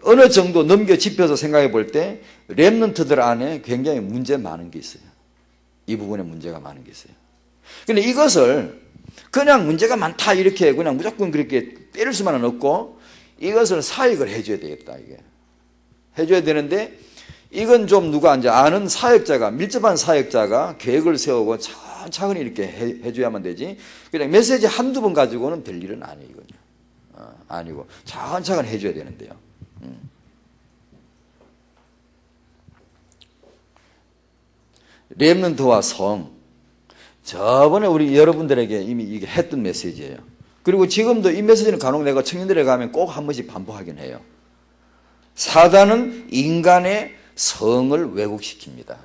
어느 정도 넘겨 짚어서 생각해 볼 때 렘넌트들 안에 굉장히 문제 많은 게 있어요. 이 부분에 문제가 많은 게 있어요. 근데 이것을 그냥 문제가 많다 이렇게 그냥 무조건 그렇게 때릴 수만은 없고 이것을 사역을 해줘야 되겠다. 이게 해줘야 되는데 이건 좀 누가 이제 아는 사역자가 밀접한 사역자가 계획을 세우고 차근히 이렇게 해줘야만 되지. 그냥 메시지 한두 번 가지고는 될 일은 아니에요. 아니고 차근차근 해줘야 되는데요. 렘넌트와 성 저번에 우리 여러분들에게 이미 이게 했던 메시지예요. 그리고 지금도 이 메시지는 간혹 내가 청년들에 가면 꼭 한 번씩 반복하긴 해요. 사단은 인간의 성을 왜곡시킵니다.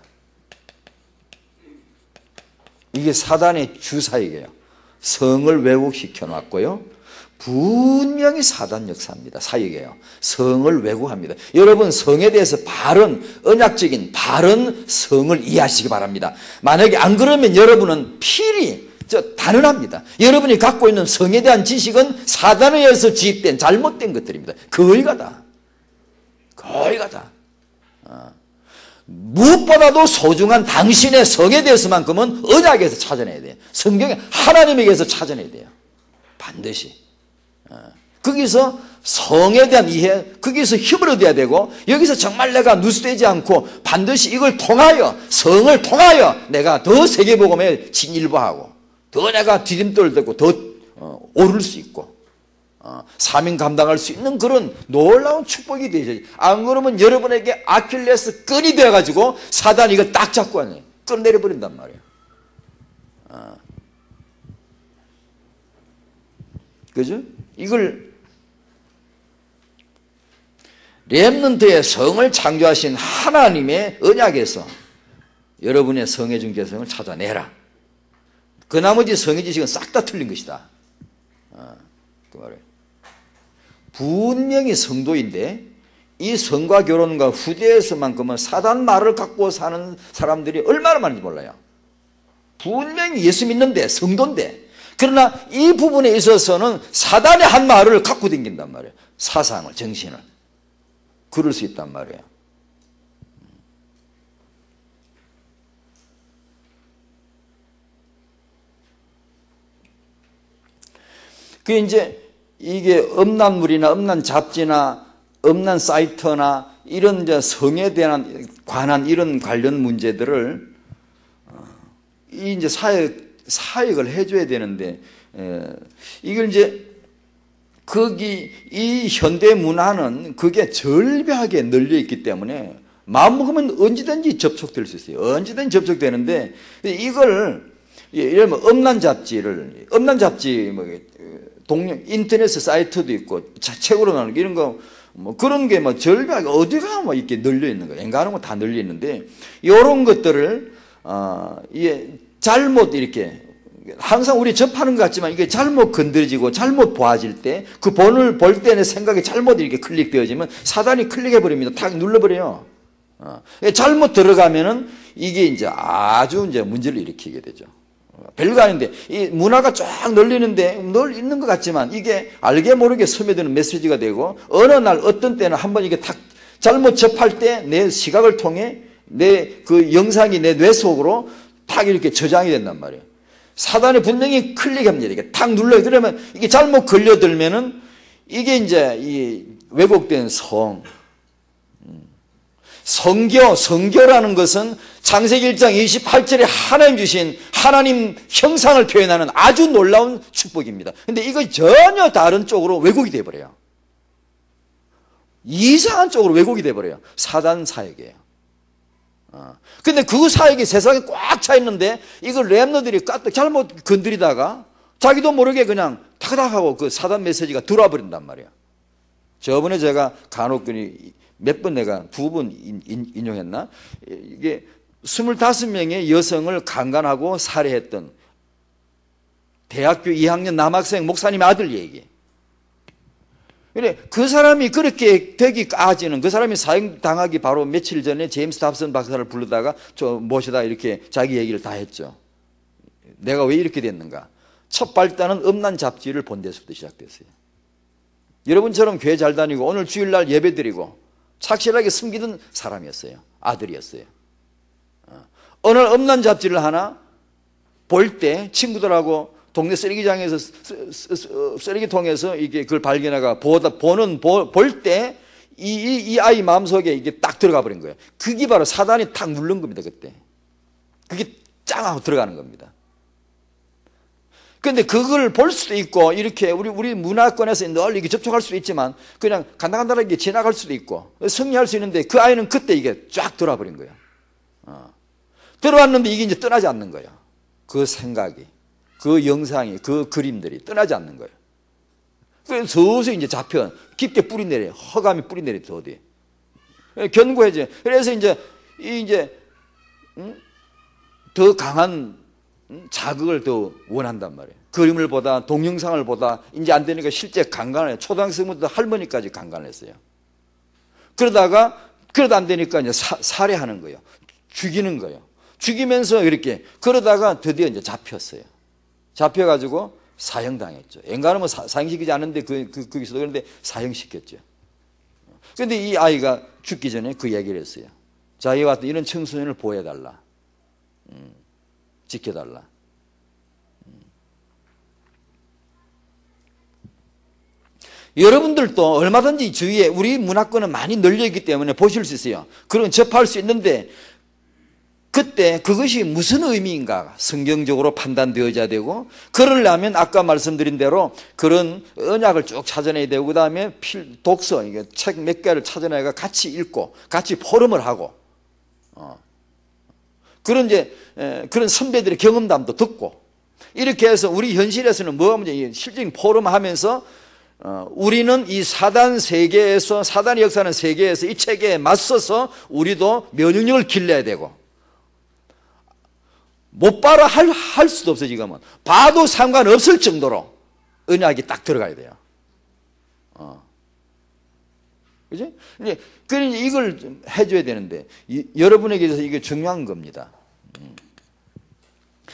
이게 사단의 주사이에요. 성을 왜곡시켜 놨고요. 분명히 사단 역사입니다. 사역이에요. 성을 왜곡합니다. 여러분 성에 대해서 바른 언약적인 바른 성을 이해하시기 바랍니다. 만약에 안 그러면 여러분은 필히 단언합니다. 여러분이 갖고 있는 성에 대한 지식은 사단에 의해서 지입된 잘못된 것들입니다. 거의 가다. 무엇보다도 소중한 당신의 성에 대해서만큼은 언약에서 찾아내야 돼요. 성경에 하나님에게서 찾아내야 돼요. 반드시. 거기서 성에 대한 이해, 거기서 힘을 얻어야 되고, 여기서 정말 내가 누수되지 않고 반드시 이걸 통하여, 성을 통하여 내가 더 세계복음에 진일보하고 더 내가 디딤돌을 듣고 더 오를 수 있고 사명 감당할 수 있는 그런 놀라운 축복이 되죠. 안 그러면 여러분에게 아킬레스 끈이 되어가지고 사단이 이걸 딱 잡고 하네. 끌어내려버린단 말이에요. 그죠? 이걸 렘넌트의 성을 창조하신 하나님의 언약에서 여러분의 성의 중개성을 찾아내라. 그 나머지 성의 지식은 싹 다 틀린 것이다. 그 말이에요. 분명히 성도인데 이 성과 결혼과 후대에서만큼은 사단 말을 갖고 사는 사람들이 얼마나 많은지 몰라요. 분명히 예수 믿는데 성도인데, 그러나 이 부분에 있어서는 사단의 한 말을 갖고 다닌단 말이에요. 사상을, 정신을. 그럴 수 있단 말이에요. 그 이게 음란물이나 음란 잡지나 음란 사이트나 이런 이제 성에 대한 관한 이런 관련 문제들을 이제 사역을 해줘야 되는데, 이걸 이제 거기 이 현대 문화는 그게 절벽하게 널려 있기 때문에 마음 먹으면 언제든지 접촉될 수 있어요. 언제든지 접촉되는데, 이걸 예를 들면 음란 잡지 인터넷 사이트도 있고 책으로 나오는 이런 거 뭐 그런 게 뭐 절벽 어디가 뭐 이렇게 널려 있는 거예요. 앵간한 거 다 널려 있는데, 이런 것들을 이게 잘못 이렇게 항상 우리 접하는 것 같지만 이게 잘못 건드려지고 잘못 보아질 때 그 본을 볼 때는 생각이 잘못 이렇게 클릭되어지면 사단이 클릭해 버립니다. 탁 눌러버려요. 잘못 들어가면은 이게 이제 아주 이제 문제를 일으키게 되죠. 별거 아닌데 이 문화가 쫙 널리는데 널 있는 것 같지만 이게 알게 모르게 스며드는 메시지가 되고, 어느 날 어떤 때는 한번 이게 탁 잘못 접할 때 내 시각을 통해 내 그 영상이 내 뇌 속으로 탁 이렇게 저장이 된단 말이에요. 사단이 분명히 클릭합니다. 이게 탁 눌러요. 그러면 이게 잘못 걸려들면은 이게 이제 이 왜곡된 성교라는 것은 창세기 1장 28절에 하나님 주신 하나님 형상을 표현하는 아주 놀라운 축복입니다. 근데 이거 전혀 다른 쪽으로 왜곡이 돼버려요. 이상한 쪽으로 왜곡이 돼버려요. 사단 사역이에요. 근데 그 사역이 세상에 꽉 차 있는데 이걸 렘너들이 까딱 잘못 건드리다가 자기도 모르게 그냥 타닥하고 그 사단 메시지가 들어와 버린단 말이에요. 저번에 제가 간혹 몇 번 내가 2번 인용했나? 이게 25명의 여성을 강간하고 살해했던 대학교 2학년 남학생 목사님의 아들 얘기. 그 사람이 그렇게 되기까지는, 그 사람이 사형당하기 바로 며칠 전에 제임스 답슨 박사를 불러다가 모시다 이렇게 자기 얘기를 다 했죠. 내가 왜 이렇게 됐는가? 첫 발단은 음란 잡지를 본 데서부터 시작됐어요. 여러분처럼 교회 잘 다니고 오늘 주일날 예배 드리고 착실하게 숨기던 사람이었어요. 아들이었어요. 어느 날 음란 잡지를 하나 볼 때 친구들하고 동네 쓰레기장에서 쓰레기통에서 이게 그걸 발견해가 볼 때 이 아이 마음속에 이게 딱 들어가 버린 거예요. 그게 바로 사단이 탁 누른 겁니다. 그때 그게 짱 하고 들어가는 겁니다. 그런데 그걸 볼 수도 있고 이렇게 우리 문화권에서 늘 이렇게 접촉할 수도 있지만 그냥 간단하게 지나갈 수도 있고 승리할 수 있는데, 그 아이는 그때 이게 쫙 들어와 버린 거예요. 들어왔는데 이게 이제 떠나지 않는 거예요. 그 생각이, 그 영상이, 그 그림들이 떠나지 않는 거예요. 그래서 서서히 이제 깊게 뿌리 내려요. 허감이 뿌리 내려요. 어디에. 견고해져요. 그래서 이제 더 강한 자극을 더 원한단 말이에요. 그림을 보다 동영상을 보다 이제 안 되니까 실제 강간을 초등학생부터 할머니까지 강간했어요. 그러다 안 되니까 이제 살해하는 거예요. 죽이는 거예요. 죽이면서 이렇게 그러다가 드디어 이제 잡혔어요. 잡혀가지고 사형당했죠. 앵간하면 사형시키지 않는데 거기서도 그런데 사형시켰죠. 그런데 이 아이가 죽기 전에 그 얘기를 했어요. 자기와 같은 이런 청소년을 보호해달라. 지켜달라. 여러분들도 얼마든지 주위에 우리 문화권은 많이 널려있기 때문에 보실 수 있어요. 그런 접할 수 있는데 그때 그것이 무슨 의미인가 성경적으로 판단되어야 되고 그러려면 아까 말씀드린 대로 그런 언약을 쭉 찾아내야 되고 그 다음에 독서 책 몇 개를 찾아내가 같이 읽고 같이 포럼을 하고 그런 선배들의 경험담도 듣고 이렇게 해서 우리 현실에서는 뭐가 문제냐 실질적인 포럼 하면서 우리는 이 사단 세계에서 사단의 역사하는 세계에서 이 체계에 맞서서 우리도 면역력을 길러야 되고 못 봐라 할 수도 없어 지금은 봐도 상관없을 정도로 언약이 딱 들어가야 돼요. 그지? 그러니 이걸 좀 해줘야 되는데 여러분에게 있어서 이게 중요한 겁니다.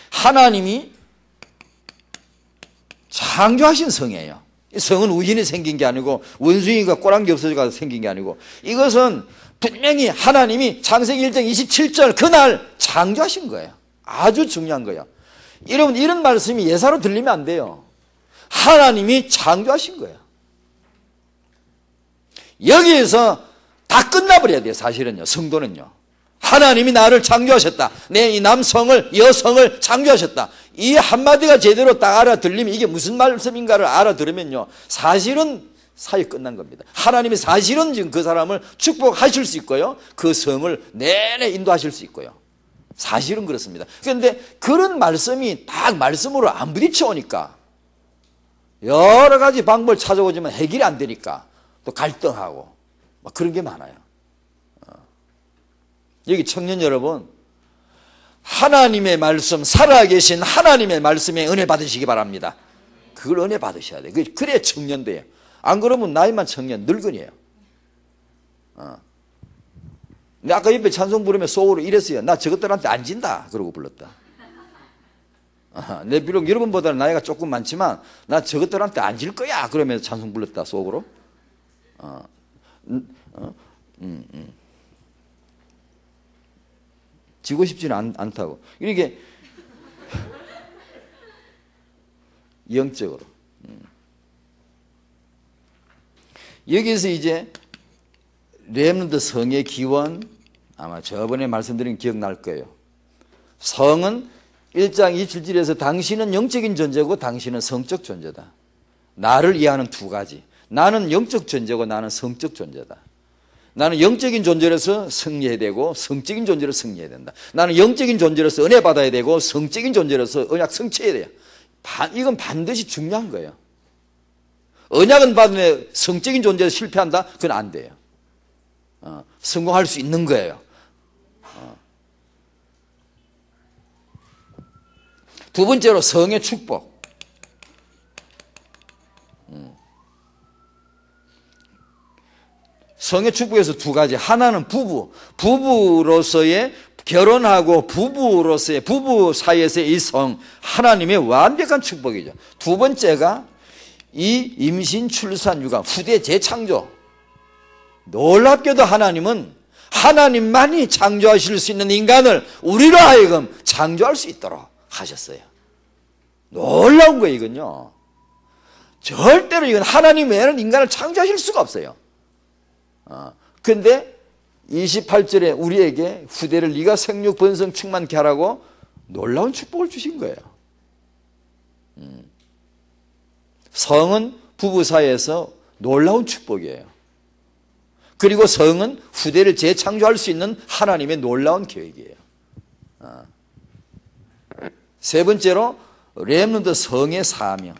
하나님이 창조하신 성이에요. 성은 우연히 생긴 게 아니고 원숭이가 꼬랑지 없어져서 생긴 게 아니고 이것은 분명히 하나님이 창세기 1장 27절 그날 창조하신 거예요. 아주 중요한 거예요. 여러분 이런 말씀이 예사로 들리면 안 돼요. 하나님이 창조하신 거예요. 여기에서 다 끝나버려야 돼요. 사실은요. 성도는요. 하나님이 나를 창조하셨다. 내 이 남성을 여성을 창조하셨다. 이 한마디가 제대로 딱 알아들리면 이게 무슨 말씀인가를 알아들으면요. 사실은 사이 끝난 겁니다. 하나님이 사실은 지금 그 사람을 축복하실 수 있고요. 그 성을 내내 인도하실 수 있고요. 사실은 그렇습니다. 그런데 그런 말씀이 딱 말씀으로 안 부딪혀 오니까 여러 가지 방법을 찾아보지만 해결이 안 되니까 또 갈등하고 막 그런 게 많아요. 여기 청년 여러분 하나님의 말씀 살아계신 하나님의 말씀에 은혜 받으시기 바랍니다. 그걸 은혜 받으셔야 돼요. 그래야 청년 돼요. 안 그러면 나이만 청년 늙은이에요. 근데 아까 옆에 찬송 부르면 속으로 이랬어요. 나 저것들한테 안 진다 그러고 불렀다. 내 비록 여러분보다는 나이가 조금 많지만 나 저것들한테 안 질 거야 그러면서 찬송 불렀다 속으로. 지고 싶지는 않다고. 이렇게 영적으로. 여기서 이제 렘넌트 성의 기원 아마 저번에 말씀드린 기억날 거예요. 성은 1장 27절에서 당신은 영적인 존재고 당신은 성적 존재다. 나를 이해하는 두 가지. 나는 영적 존재고 나는 성적 존재다. 나는 영적인 존재로서 승리해야 되고 성적인 존재로 승리해야 된다. 나는 영적인 존재로서 은혜 받아야 되고 성적인 존재로서 언약 성취해야 돼요. 이건 반드시 중요한 거예요. 언약은 받으면 성적인 존재로 실패한다? 그건 안 돼요. 성공할 수 있는 거예요. 두 번째로 성의 축복. 성의 축복에서 두 가지. 하나는 부부로서의 결혼하고 부부 사이에서의 이 성, 하나님의 완벽한 축복이죠. 두 번째가 이 임신, 출산, 육아, 후대 재창조. 놀랍게도 하나님은 하나님만이 창조하실 수 있는 인간을 우리로 하여금 창조할 수 있도록 하셨어요. 놀라운 거예요, 이건요. 절대로 이건 하나님 외에는 인간을 창조하실 수가 없어요. 그런데 28절에 우리에게 후대를 네가 생육 번성 충만케 하라고 놀라운 축복을 주신 거예요. 성은 부부 사이에서 놀라운 축복이에요. 그리고 성은 후대를 재창조할 수 있는 하나님의 놀라운 계획이에요. 세 번째로 렘넌트 성의 사명.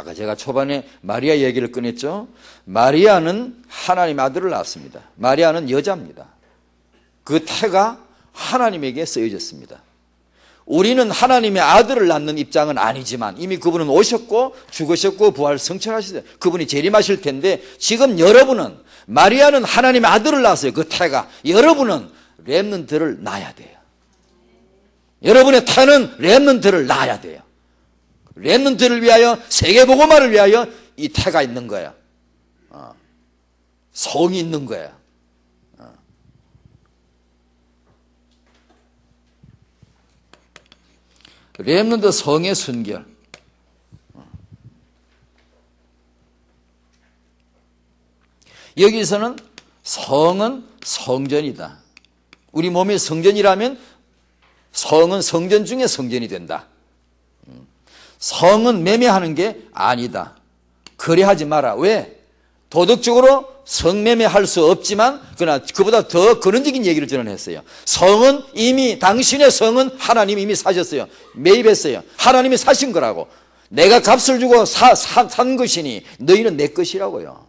아까 제가 초반에 마리아 얘기를 꺼냈죠. 마리아는 하나님의 아들을 낳았습니다. 마리아는 여자입니다. 그 태가 하나님에게 쓰여졌습니다. 우리는 하나님의 아들을 낳는 입장은 아니지만 이미 그분은 오셨고 죽으셨고 부활 성천하셨어요. 그분이 재림하실 텐데 지금 여러분은, 마리아는 하나님의 아들을 낳았어요. 그 태가. 여러분은 렘넌트를 낳아야 돼요. 여러분의 태는 렘넌트를 낳아야 돼요. 렘넌트를 위하여, 세계복음화를 위하여 이 태가 있는 거야. 성이 있는 거야. 렘넌트 성의 순결. 여기서는 성은 성전이다. 우리 몸이 성전이라면 성은 성전 중에 성전이 된다. 성은 매매하는 게 아니다. 거래하지 마라. 왜? 도덕적으로 성매매할 수 없지만 그러나 그보다 더 근원적인 얘기를 저는 했어요. 성은 이미, 당신의 성은 하나님이 이미 사셨어요. 매입했어요. 하나님이 사신 거라고. 내가 값을 주고 산 것이니 너희는 내 것이라고요.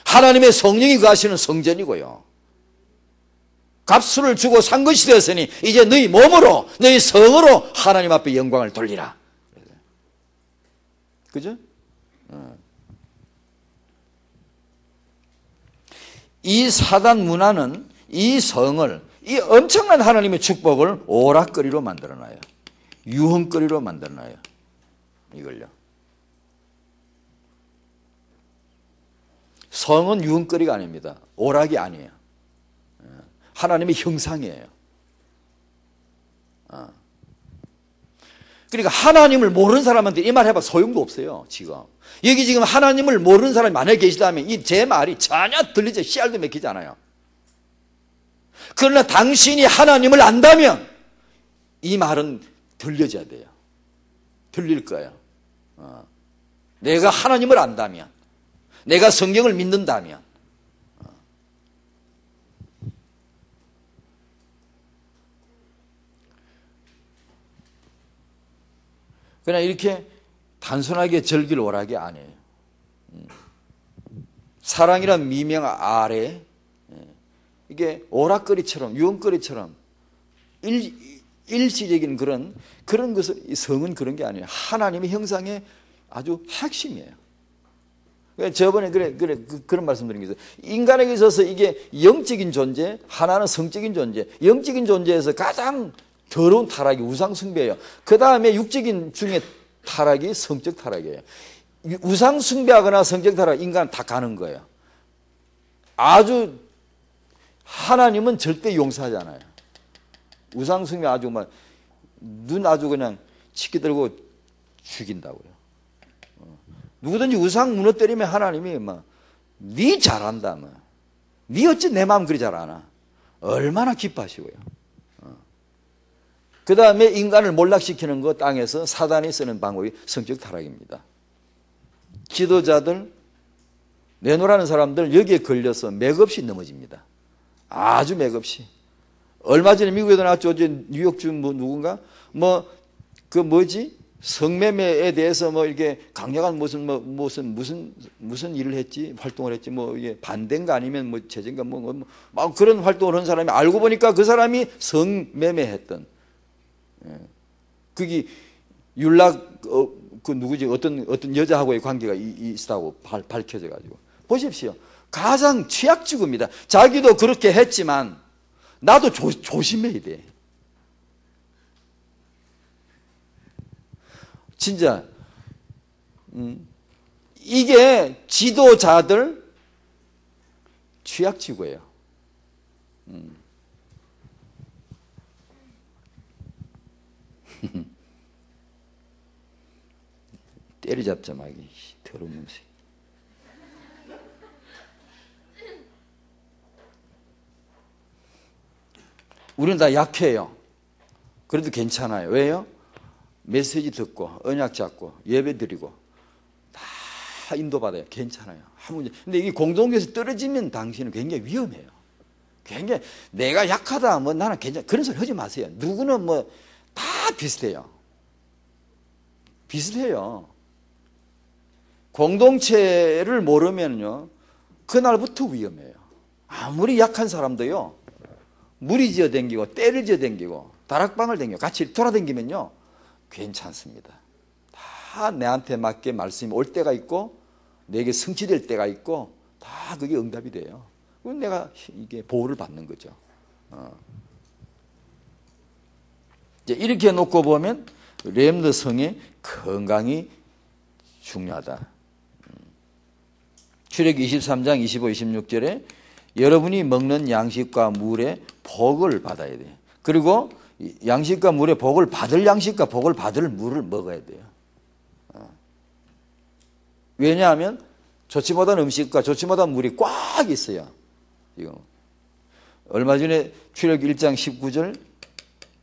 하나님의 성령이 거하시는 성전이고요. 값을 주고 산 것이 되었으니 이제 너희 몸으로, 너희 성으로 하나님 앞에 영광을 돌리라. 그죠? 이 사단 문화는 이 성을, 이 엄청난 하나님의 축복을 오락거리로 만들어놔요. 유흥거리로 만들어놔요. 이걸요. 성은 유흥거리가 아닙니다. 오락이 아니에요. 하나님의 형상이에요. 그러니까 하나님을 모르는 사람한테 이 말 해봐 소용도 없어요. 지금 여기 지금 하나님을 모르는 사람이 만약에 계시다면 이 제 말이 전혀 들리지, 씨알도 맥히지 않아요. 그러나 당신이 하나님을 안다면 이 말은 들려져야 돼요. 들릴 거예요. 내가 하나님을 안다면, 내가 성경을 믿는다면. 그냥 이렇게 단순하게 즐길 오락이 아니에요. 사랑이란 미명 아래 이게 오락거리처럼, 유흥거리처럼 일시적인 그런 것을, 성은 그런 게 아니에요. 하나님의 형상의 아주 핵심이에요. 저번에 그런 말씀 드린 게 있어요. 인간에게 있어서 이게 영적인 존재, 하나는 성적인 존재. 영적인 존재에서 가장 더러운 타락이 우상숭배예요. 그 다음에 육적인 중에 타락이 성적 타락이에요. 우상숭배하거나 성적 타락, 인간은 다 가는 거예요. 아주 하나님은 절대 용서하지 않아요. 우상숭배 아주 막 눈 아주 그냥 치기 들고 죽인다고요. 누구든지 우상 무너뜨리면 하나님이 막 네 잘한다, 뭐 네 어찌 내 마음 그리 잘 아나, 얼마나 기뻐하시고요. 그 다음에 인간을 몰락시키는 것, 땅에서 사단이 쓰는 방법이 성적 타락입니다. 지도자들, 내노라는 사람들 여기에 걸려서 맥없이 넘어집니다. 아주 맥없이. 얼마 전에 미국에도 나왔죠. 어제 뉴욕주 누군가 성매매에 대해서 이게 강력한 무슨 일을 했지, 활동을 했지, 이게 반대인가 아니면 제재인가 막 그런 활동을 한 사람이, 알고 보니까 그 사람이 성매매했던, 그게 윤락 누구지, 어떤 여자하고의 관계가 있다고 밝혀져 가지고. 보십시오. 가장 취약지구입니다. 자기도 그렇게 했지만 나도 조심해야 돼. 진짜 이게 지도자들 취약지구예요. 때리잡자마기 더러운 놈새. 우리는 다 약해요. 그래도 괜찮아요. 왜요? 메시지 듣고 언약 잡고 예배 드리고 다 인도받아요. 괜찮아요. 근데 이게 공동체에서 떨어지면 당신은 굉장히 위험해요. 굉장히 내가 약하다, 나는 괜찮아, 그런 소리 하지 마세요. 누구는 다 비슷해요. 비슷해요. 공동체를 모르면요, 그날부터 위험해요. 아무리 약한 사람도요, 무리지어 댕기고 때를 지어 댕기고 다락방을 댕기고 같이 돌아댕기면요 괜찮습니다. 다 내한테 맞게 말씀이 올 때가 있고 내게 성취될 때가 있고 다 그게 응답이 돼요. 그럼 내가 이게 보호를 받는 거죠. 이제 이렇게 놓고 보면 렘너 성의 건강이 중요하다. 출애굽기 23장 25, 26절에 여러분이 먹는 양식과 물에 복을 받아야 돼요. 그리고 양식과 물에 복을 받을 양식과 복을 받을 물을 먹어야 돼요. 왜냐하면 좋지 못한 음식과 좋지 못한 물이 꽉 있어요. 지금 얼마 전에 출애굽기 1장 19절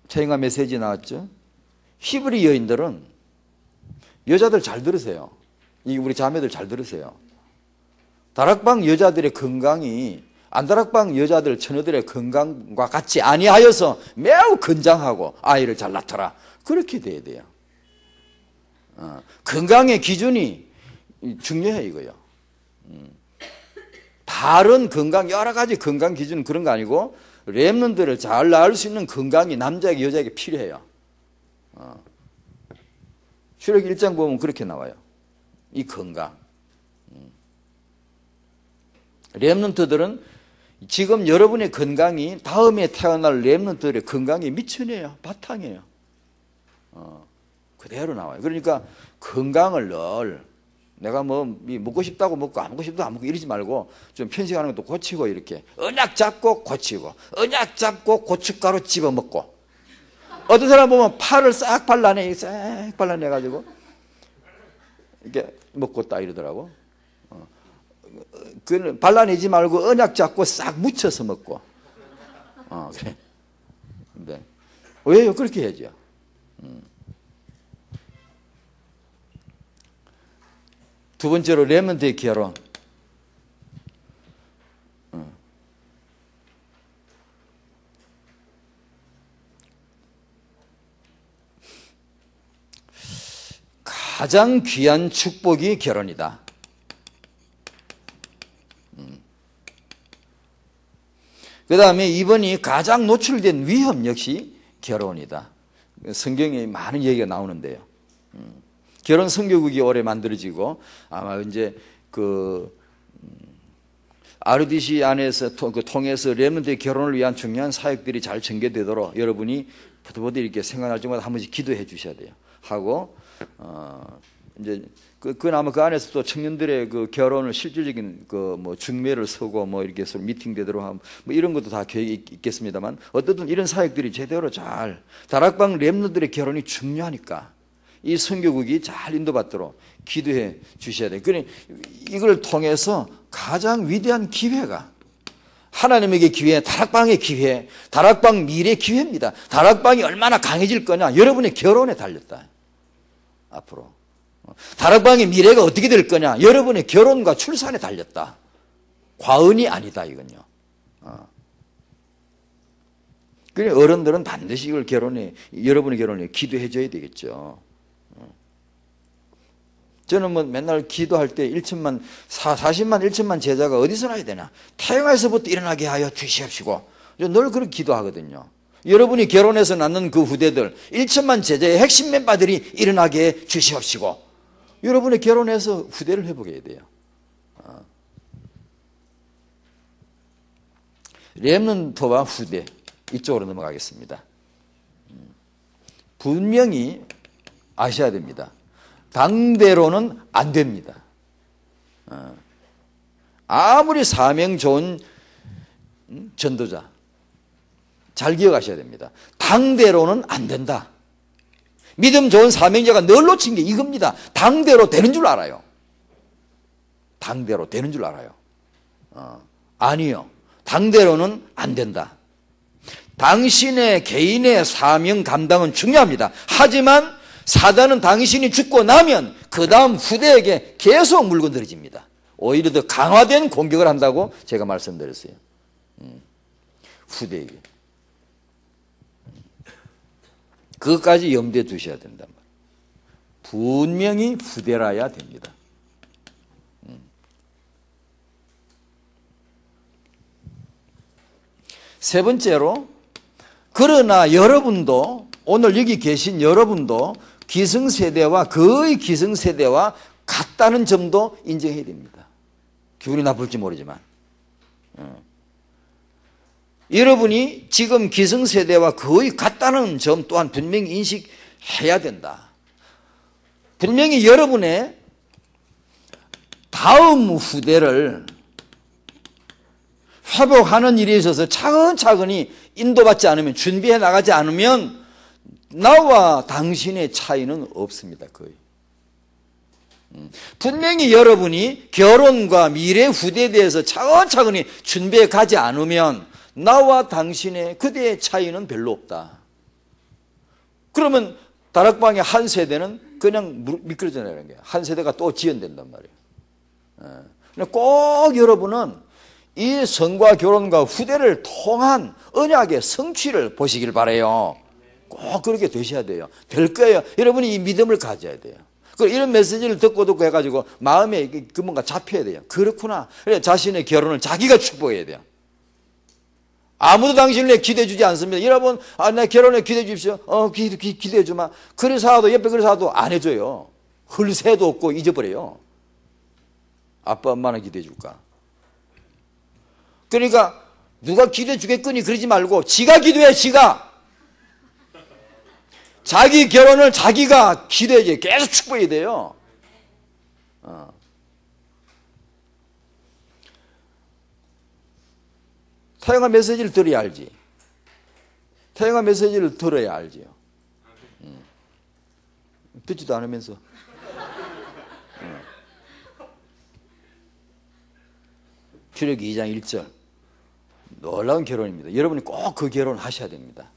태영아 메시지 나왔죠. 히브리 여인들은 여자들 잘 들으세요. 우리 자매들 잘 들으세요. 다락방 여자들의 건강이 안다락방 여자들 처녀들의 건강과 같이 아니하여서 매우 건장하고 아이를 잘 낳더라. 그렇게 돼야 돼요. 건강의 기준이 중요해 이거요. 다른 건강 여러 가지 건강 기준은 그런 거 아니고 렘넌트를 잘 낳을 수 있는 건강이 남자에게 여자에게 필요해요. 출애굽기 1장 보면 그렇게 나와요. 이 건강. 렘넌트들은 지금 여러분의 건강이 다음에 태어날 렘넌트들의 건강이 미천이에요. 바탕이에요. 그대로 나와요. 그러니까 건강을 늘 내가 뭐 먹고 싶다고 먹고 안 먹고 싶다고 안 먹고 이러지 말고 좀 편식하는 것도 고치고 이렇게 언약 잡고 고치고 언약 잡고 고춧가루 집어 먹고 어떤 사람 보면 파를 싹 발라내 싹 발라내가지고 이렇게 먹고 딱 이러더라고. 그 발라내지 말고 언약 잡고 싹 묻혀서 먹고. 그래. 근데 왜요? 그렇게 해야죠. 두 번째로 렘넌트의 결혼. 가장 귀한 축복이 결혼이다. 그 다음에 이번이 가장 노출된 위험 역시 결혼이다. 성경에 많은 얘기가 나오는데요. 결혼 선교국이 올해 만들어지고 아마 이제 RDC 안에서 통해서 렘넌트의 결혼을 위한 중요한 사역들이 잘 전개되도록 여러분이 부들부들 이렇게 생각날 때마다 한 번씩 기도해 주셔야 돼요. 하고 이제 아마 그 안에서 또 청년들의 그 결혼을 실질적인 뭐 중매를 서고 뭐 이렇게 해서 미팅되도록 하면 뭐 이런 것도 다 계획이 있겠습니다만 어떻든 이런 사역들이 제대로 잘 다락방 렘넌트들의 결혼이 중요하니까 이 선교국이 잘 인도받도록 기도해 주셔야 돼요. 그러니 이걸 통해서 가장 위대한 기회가 하나님에게 기회, 다락방의 기회, 다락방 미래 기회입니다. 다락방이 얼마나 강해질 거냐? 여러분의 결혼에 달렸다. 앞으로. 다락방의 미래가 어떻게 될 거냐? 여러분의 결혼과 출산에 달렸다. 과언이 아니다 이건요. 그래 어른들은 반드시 이걸 여러분의 결혼에 기도해 줘야 되겠죠. 저는 뭐 맨날 기도할 때 40만 1천만 제자가 어디서 나야 되나? 태영에서부터 일어나게 하여 주시옵시고 늘 그렇게 기도하거든요. 여러분이 결혼해서 낳는 그 후대들 1천만 제자의 핵심 멤버들이 일어나게 해 주시옵시고 여러분의 결혼해서 후대를 회복해야 돼요. 렘넌트와 후대 이쪽으로 넘어가겠습니다. 분명히 아셔야 됩니다. 당대로는 안 됩니다. 아무리 사명 좋은 전도자 잘 기억하셔야 됩니다. 당대로는 안 된다. 믿음 좋은 사명자가 늘 놓친 게 이겁니다. 당대로 되는 줄 알아요. 당대로 되는 줄 알아요. 아니요. 당대로는 안 된다. 당신의 개인의 사명 감당은 중요합니다. 하지만 사단은 당신이 죽고 나면 그 다음 후대에게 계속 물건들어집니다. 오히려 더 강화된 공격을 한다고 제가 말씀드렸어요. 후대에게. 그것까지 염두에 두셔야 된단 말이에요. 분명히 후대라야 됩니다. 세 번째로, 그러나 여러분도, 오늘 여기 계신 여러분도 기성세대와 거의 기성세대와 같다는 점도 인정해야 됩니다. 기분이 나쁠지 모르지만. 여러분이 지금 기성세대와 거의 같다는 점 또한 분명히 인식해야 된다. 분명히 여러분의 다음 후대를 회복하는 일에 있어서 차근차근히 인도받지 않으면, 준비해 나가지 않으면 나와 당신의 차이는 없습니다. 거의. 분명히 여러분이 결혼과 미래 후대에 대해서 차근차근히 준비해 가지 않으면 나와 당신의 그대의 차이는 별로 없다. 그러면 다락방의 한 세대는 그냥 미끄러져 내리는 거예요. 한 세대가 또 지연된단 말이에요. 꼭 여러분은 이 성과 결혼과 후대를 통한 언약의 성취를 보시길 바라요. 꼭 그렇게 되셔야 돼요. 될 거예요. 여러분이 이 믿음을 가져야 돼요. 이런 메시지를 듣고 해가지고 마음에 그 뭔가 잡혀야 돼요. 그렇구나. 그래 자신의 결혼을 자기가 축복해야 돼요. 아무도 당신을 기대해 주지 않습니다. 여러분, 내 결혼에 기대해 주십시오. 기대해 주마. 그래서 하도, 옆에 그래서 하도 안 해줘요. 흘새도 없고 잊어버려요. 아빠, 엄마는 기대해 줄까? 그러니까 누가 기대해 주겠거니 그러지 말고 지가 기도해, 지가. 자기 결혼을 자기가 기대해야지. 계속 축복해야 돼요. 태영아 메시지를 들어야 알지. 태영아 메시지를 들어야 알지요. 듣지도 않으면서. 출애굽기 2장 1절. 놀라운 결혼입니다. 여러분이 꼭 그 결혼 하셔야 됩니다.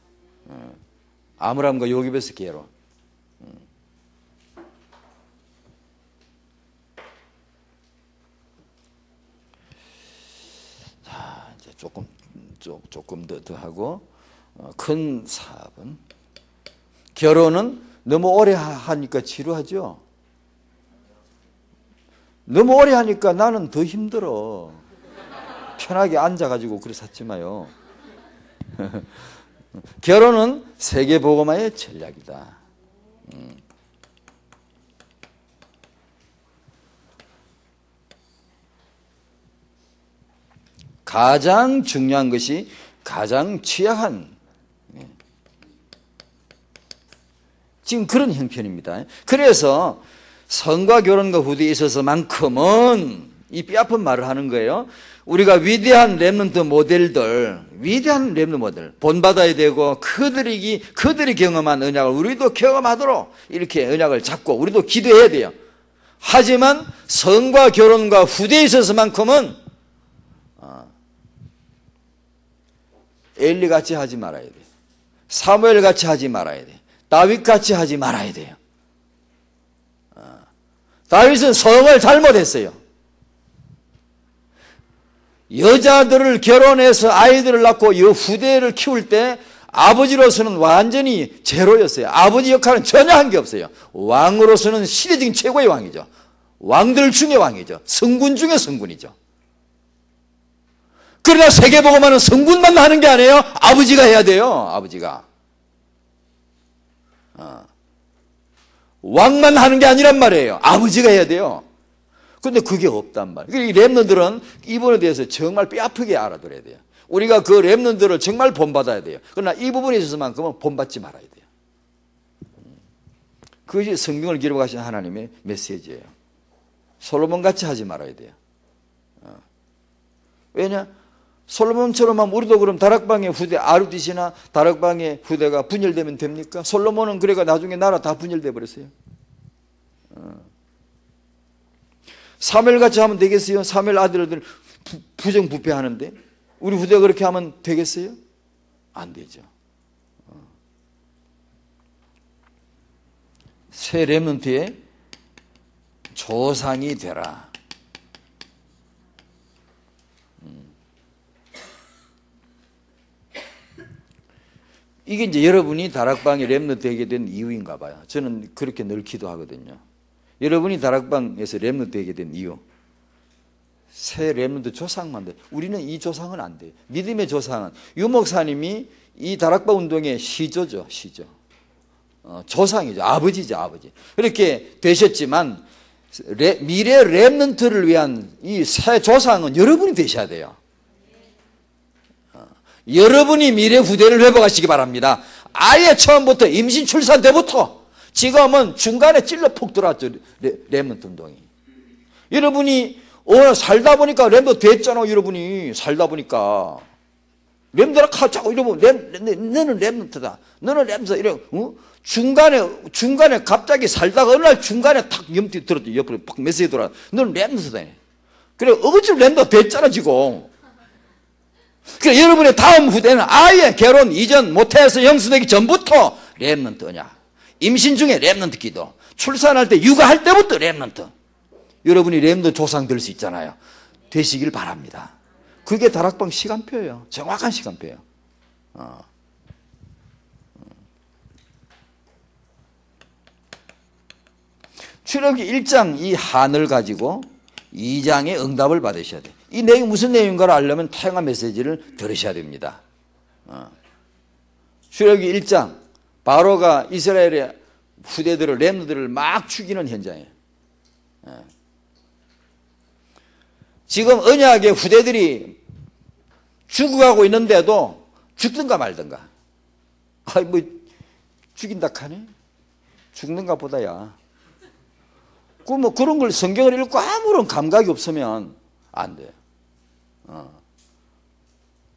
아므람과 요셉의 결혼. 자, 이제 조금 더 하고, 큰 사업은, 결혼은 너무 오래 하니까 지루하죠? 너무 오래 하니까 나는 더 힘들어. 편하게 앉아가지고 그래 샀지 마요. 결혼은 세계복음화의 전략이다. 가장 중요한 것이 가장 취약한, 지금 그런 형편입니다. 그래서 성과 결혼과 후대에 있어서만큼은 이 뼈아픈 말을 하는 거예요. 우리가 위대한 렘넌트 모델들, 위대한 렘넌트 모델 본받아야 되고, 그들이 경험한 언약을 우리도 경험하도록 이렇게 언약을 잡고 우리도 기도해야 돼요. 하지만 성과 결혼과 후대에 있어서만큼은 엘리 같이 하지 말아야 돼요. 사무엘 같이 하지 말아야 돼요. 다윗 같이 하지 말아야 돼요. 다윗은 성을 잘못했어요. 여자들을 결혼해서 아이들을 낳고 이 후대를 키울 때 아버지로서는 완전히 제로였어요. 아버지 역할은 전혀 한 게 없어요. 왕으로서는 시대적인 최고의 왕이죠. 왕들 중의 왕이죠. 성군 중의 성군이죠. 그러나 세계복음화는 성군만 하는 게 아니에요. 아버지가 해야 돼요. 아버지가. 왕만 하는 게 아니란 말이에요. 아버지가 해야 돼요. 근데 그게 없단 말이에요. 이 렘넌트들은 이분에 대해서 정말 뼈아프게 알아들어야 돼요. 우리가 그 렘넌트들을 정말 본받아야 돼요. 그러나 이 부분에 있어서만큼은 본받지 말아야 돼요. 그것이 성경을 기록하신 하나님의 메시지예요. 솔로몬같이 하지 말아야 돼요. 왜냐? 솔로몬처럼 하면 우리도 그럼 다락방의 후대 아르디시나 다락방의 후대가 분열되면 됩니까? 솔로몬은 그래가 나중에 나라 다 분열돼 버렸어요. 사무엘같이 하면 되겠어요? 사무엘 아들들 부정부패하는데 우리 후대가 그렇게 하면 되겠어요? 안 되죠. 새 렘넌트의 조상이 되라. 이게 이제 여러분이 다락방에 렘넌트 되게 된 이유인가 봐요. 저는 그렇게 늘 기도하거든요. 여러분이 다락방에서 렘넌트 되게 된 이유. 새 렘넌트 조상만 돼. 우리는 이 조상은 안 돼요. 믿음의 조상은 유 목사님이 이 다락방 운동의 시조죠. 시조. 조상이죠. 아버지죠. 아버지. 그렇게 되셨지만 미래 렘넌트를 위한 이 새 조상은 여러분이 되셔야 돼요. 여러분이 미래 후대를 회복하시기 바랍니다. 아예 처음부터 임신 출산 때부터 지금은 중간에 찔러 푹 들어왔죠. 렘넌트 운동이. 여러분이 살다 보니까 렘넌트 됐잖아. 여러분이 살다 보니까 렘넌트라 자꾸 이러면 너는 렘넌트다. 너는 렘넌트 이래. 중간에 갑자기 살다가 어느 날 중간에 탁 염티 들었죠. 옆으로 팍 메시지 돌아. 너는 렘넌트다. 그래 어거지 렘넌트 됐잖아 지금. 그래 여러분의 다음 후대는 아예 결혼 이전 모태에서 형수되기 전부터 렘넌트냐. 임신 중에 렘넌트 기도. 출산할 때 육아할 때부터 렘넌트. 여러분이 렘넌트 조상 될 수 있잖아요. 되시길 바랍니다. 그게 다락방 시간표예요. 정확한 시간표예요. 출애굽기 1장 이 한을 가지고 2장의 응답을 받으셔야 돼요. 이 내용이 무슨 내용인가를 알려면 태영아 메시지를 들으셔야 됩니다. 출애굽기 1장 바로가 이스라엘의 후대들을 렘너들을 막 죽이는 현장이에요. 지금 언약의 후대들이 죽어가고 있는데도 죽든가 말든가. 뭐 죽인다 하네. 죽는가 보다야. 뭐 그런 걸 성경을 읽고 아무런 감각이 없으면 안 돼요.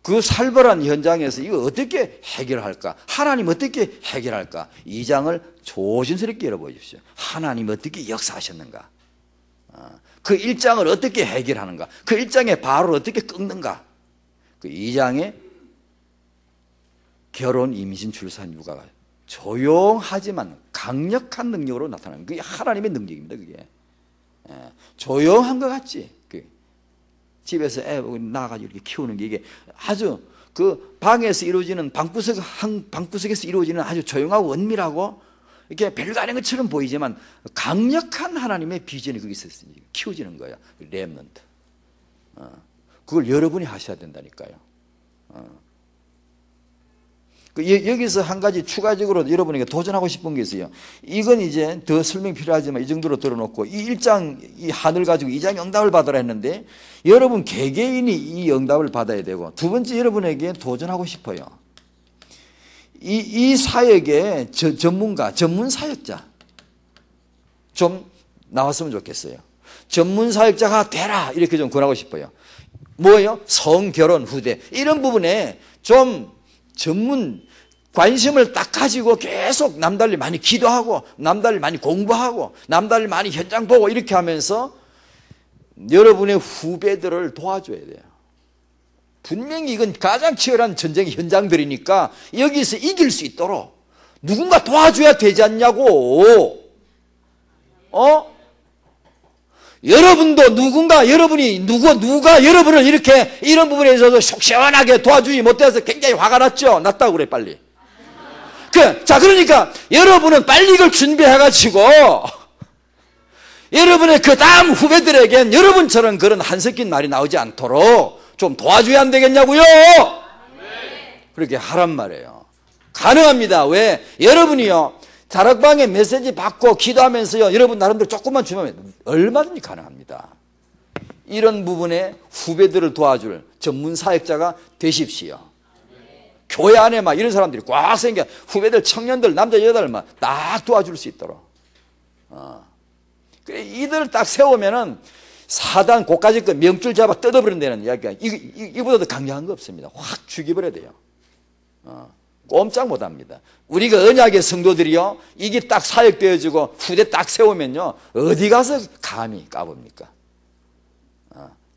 그 살벌한 현장에서 이거 어떻게 해결할까? 하나님 어떻게 해결할까? 2장을 조심스럽게 열어보십시오. 하나님 어떻게 역사하셨는가? 그 1장을 어떻게 해결하는가? 그 1장의 바로를 어떻게 끊는가? 그 2장의 결혼, 임신, 출산, 육아가 조용하지만 강력한 능력으로 나타나는 그게 하나님의 능력입니다. 그게 조용한 것 같지. 집에서 애 낳아가지고 이렇게 키우는 게 이게 아주 그 방에서 이루어지는 방구석에서 이루어지는 아주 조용하고 은밀하고 이렇게 별거 아닌 것처럼 보이지만 강력한 하나님의 비전이 거기서 키워지는 거예요. 렘넌트. 그걸 여러분이 하셔야 된다니까요. 여기서 한 가지 추가적으로 여러분에게 도전하고 싶은 게 있어요. 이건 이제 더 설명 필요하지만 이 정도로 들어놓고 이 1장 이 한을 가지고 2장 응답을 받으라 했는데 여러분 개개인이 이 응답을 받아야 되고 두 번째 여러분에게 도전하고 싶어요. 이 사역의 전문가, 전문 사역자 좀 나왔으면 좋겠어요. 전문 사역자가 되라 이렇게 좀 권하고 싶어요. 뭐예요? 성결혼 후대 이런 부분에 좀 전문 관심을 딱 가지고 계속 남달리 많이 기도하고 남달리 많이 공부하고 남달리 많이 현장 보고 이렇게 하면서 여러분의 후배들을 도와줘야 돼요. 분명히 이건 가장 치열한 전쟁의 현장들이니까 여기서 이길 수 있도록 누군가 도와줘야 되지 않냐고. 여러분도 누군가 여러분이 누가 여러분을 이렇게 이런 부분에 있어서 속 시원하게 도와주지 못해서 굉장히 화가 났죠. 났다고 그래 빨리. 자 그러니까 여러분은 빨리 이걸 준비해가지고 여러분의 그 다음 후배들에겐 여러분처럼 그런 한석긴 말이 나오지 않도록 좀 도와줘야 안 되겠냐고요. 그렇게 하란 말이에요. 가능합니다. 왜? 여러분이요 다락방에 메시지 받고 기도하면서요 여러분 나름대로 조금만 주면 얼마든지 가능합니다. 이런 부분에 후배들을 도와줄 전문 사역자가 되십시오. 교회 안에 막 이런 사람들이 꽉 생겨 후배들 청년들 남자 여자들 막 딱 도와줄 수 있도록 그래 이들을 딱 세우면은 사단 고까지 그 명줄 잡아 뜯어버린다는 이야기가 이보다 더 강력한 거 없습니다. 확 죽여버려야 돼요. 꼼짝 못합니다. 우리가 언약의 성도들이요 이게 딱 사역되어지고 후대 딱 세우면요 어디 가서 감히 까봅니까?